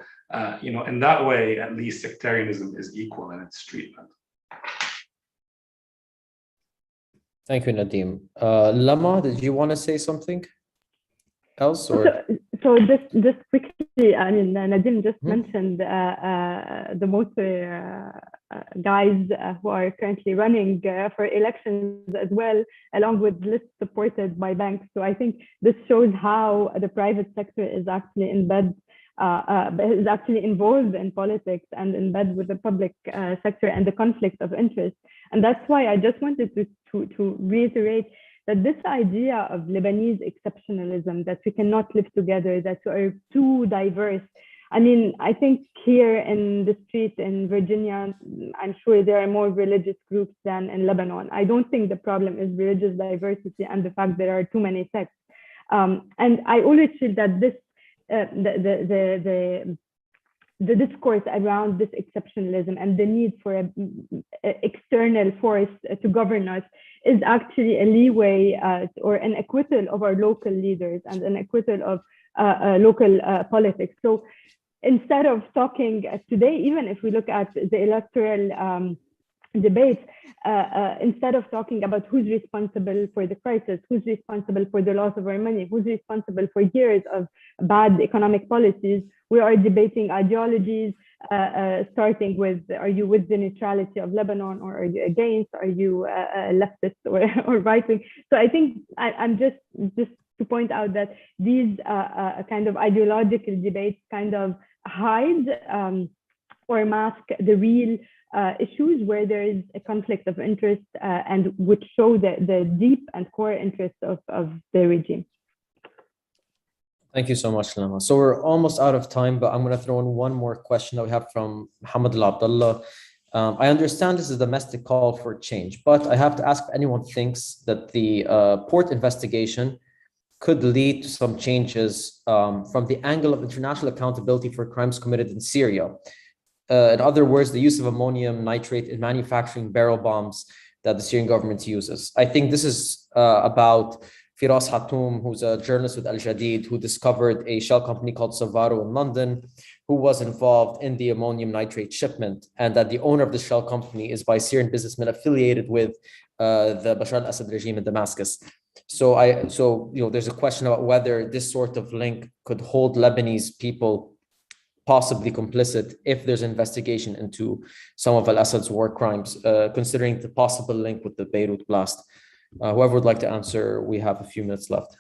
in that way, at least sectarianism is equal in its treatment. Thank you, Nadim. Lama, did you want to say something else? Or? So just quickly, I mean, Nadim just mentioned the motor guys who are currently running for elections as well, along with lists supported by banks. So I think this shows how the private sector is actually is actually involved in politics and in bed with the public sector and the conflict of interest. And that's why I just wanted to reiterate that this idea of Lebanese exceptionalism, that we cannot live together, that we are too diverse. I mean, I think here in the street in Virginia, I'm sure there are more religious groups than in Lebanon. I don't think the problem is religious diversity and the fact there are too many sects. And I always feel that this, the discourse around this exceptionalism and the need for an external force to govern us is actually a leeway or an acquittal of our local leaders and an acquittal of local politics. So instead of talking today, even if we look at the electoral debate, instead of talking about who's responsible for the crisis, who's responsible for the loss of our money, who's responsible for years of bad economic policies, we are debating ideologies, starting with, are you with the neutrality of Lebanon, or are you against? Are you leftist or right-wing? So I think I'm just to point out that these kind of ideological debates kind of hide or mask the real issues where there is a conflict of interest and which show the deep and core interests of the regime. Thank you so much, Lama. So we're almost out of time, but I'm going to throw in one more question that we have from Muhammad Al-Abdullah. I understand this is a domestic call for change, but I have to ask if anyone thinks that the port investigation could lead to some changes from the angle of international accountability for crimes committed in Syria. In other words, the use of ammonium nitrate in manufacturing barrel bombs that the Syrian government uses. I think this is about Firas Hatoum, who's a journalist with Al Jadid, who discovered a shell company called Savaro in London, who was involved in the ammonium nitrate shipment, and that the owner of the shell company is by Syrian businessmen affiliated with the Bashar al-Assad regime in Damascus. So there's a question about whether this sort of link could hold Lebanese people possibly complicit if there's an investigation into some of al-Assad's war crimes, considering the possible link with the Beirut blast. Whoever would like to answer, we have a few minutes left.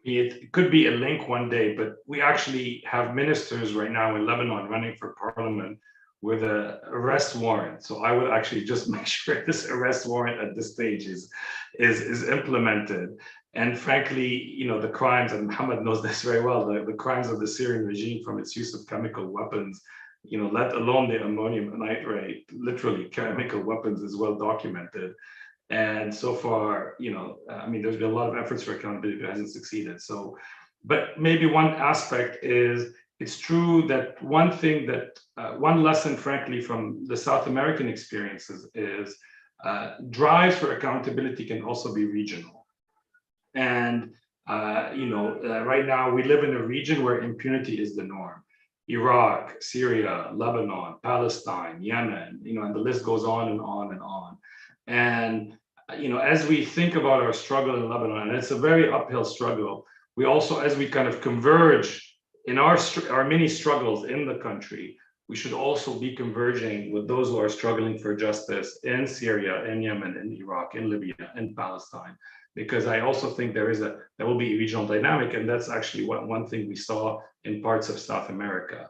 It could be a link one day, but we actually have ministers right now in Lebanon running for parliament with an arrest warrant. So I would actually just make sure this arrest warrant at this stage is implemented. And frankly, the crimes, and Mohammed knows this very well, the crimes of the Syrian regime, from its use of chemical weapons, let alone the ammonium nitrate, literally chemical weapons, is well documented. And so far, there's been a lot of efforts for accountability that hasn't succeeded. So, but maybe one aspect is, it's true that one lesson, frankly, from the South American experiences is drives for accountability can also be regional. And, right now we live in a region where impunity is the norm. Iraq, Syria, Lebanon, Palestine, Yemen, and the list goes on and on and on. And, as we think about our struggle in Lebanon, and it's a very uphill struggle, we also, as we kind of converge in our many struggles in the country, we should also be converging with those who are struggling for justice in Syria, in Yemen, in Iraq, in Libya, in Palestine. Because I also think there will be a regional dynamic, and that's actually one thing we saw in parts of South America.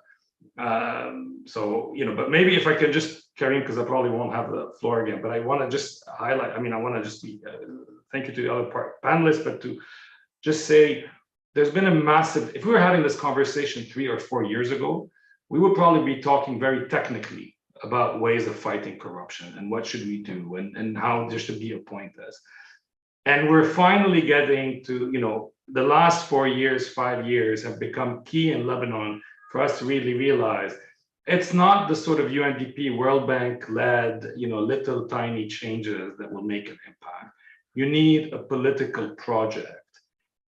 But maybe if I can just, Karim, because I probably won't have the floor again, but I want to just highlight, I want to just thank you to the other panelists, but to just say, there's been a massive, if we were having this conversation 3 or 4 years ago, we would probably be talking very technically about ways of fighting corruption and what should we do and how there should be appointments. And we're finally getting to, the last 4 years, 5 years have become key in Lebanon for us to really realize it's not the sort of UNDP, World Bank led, little tiny changes that will make an impact. You need a political project.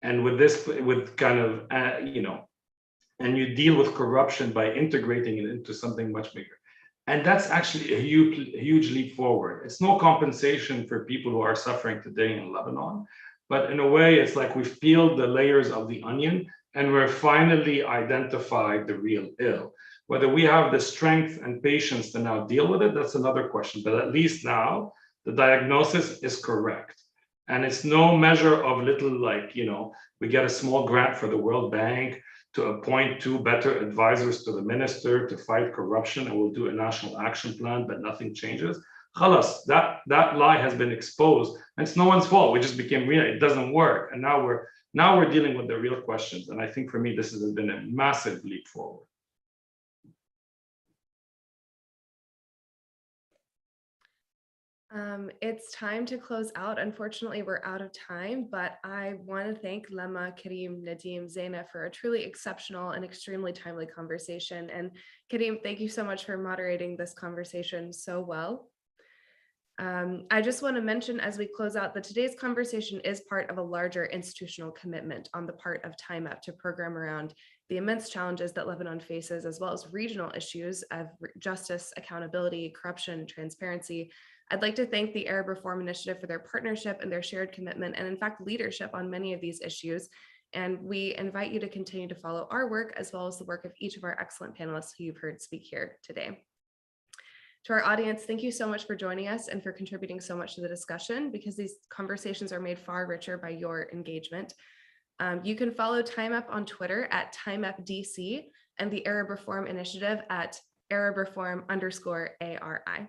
And with kind of, and you deal with corruption by integrating it into something much bigger. And that's actually a huge leap forward. It's no compensation for people who are suffering today in Lebanon, but in a way, it's like we've peeled the layers of the onion and we're finally identified the real ill. Whether we have the strength and patience to now deal with it, that's another question. But at least now the diagnosis is correct. And it's no measure of little, we get a small grant for the World Bank to appoint 2 better advisors to the minister to fight corruption, and we'll do a national action plan, but nothing changes. Khalas, that lie has been exposed, and it's no one's fault. We just became real. It doesn't work, and now we're dealing with the real questions. And I think for me, this has been a massive leap forward. It's time to close out. Unfortunately, we're out of time, but I want to thank Lema, Karim, Nadim, Zaina for a truly exceptional and extremely timely conversation. And Karim, thank you so much for moderating this conversation so well. I just want to mention as we close out that today's conversation is part of a larger institutional commitment on the part of Time Up to program around the immense challenges that Lebanon faces, as well as regional issues of justice, accountability, corruption, transparency. I'd like to thank the Arab Reform Initiative for their partnership and their shared commitment, and in fact, leadership on many of these issues. And we invite you to continue to follow our work, as well as the work of each of our excellent panelists who you've heard speak here today. To our audience, thank you so much for joining us and for contributing so much to the discussion, because these conversations are made far richer by your engagement. You can follow Time Up on Twitter at TimeUpDC and the Arab Reform Initiative at ArabReform_ARI.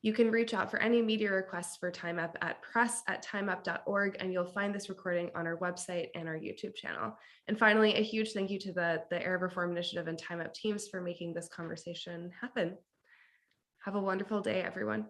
You can reach out for any media requests for Time Up at press@timeup.org, and you'll find this recording on our website and our YouTube channel. And finally, a huge thank you to the Arab Reform Initiative and Time Up teams for making this conversation happen. Have a wonderful day, everyone.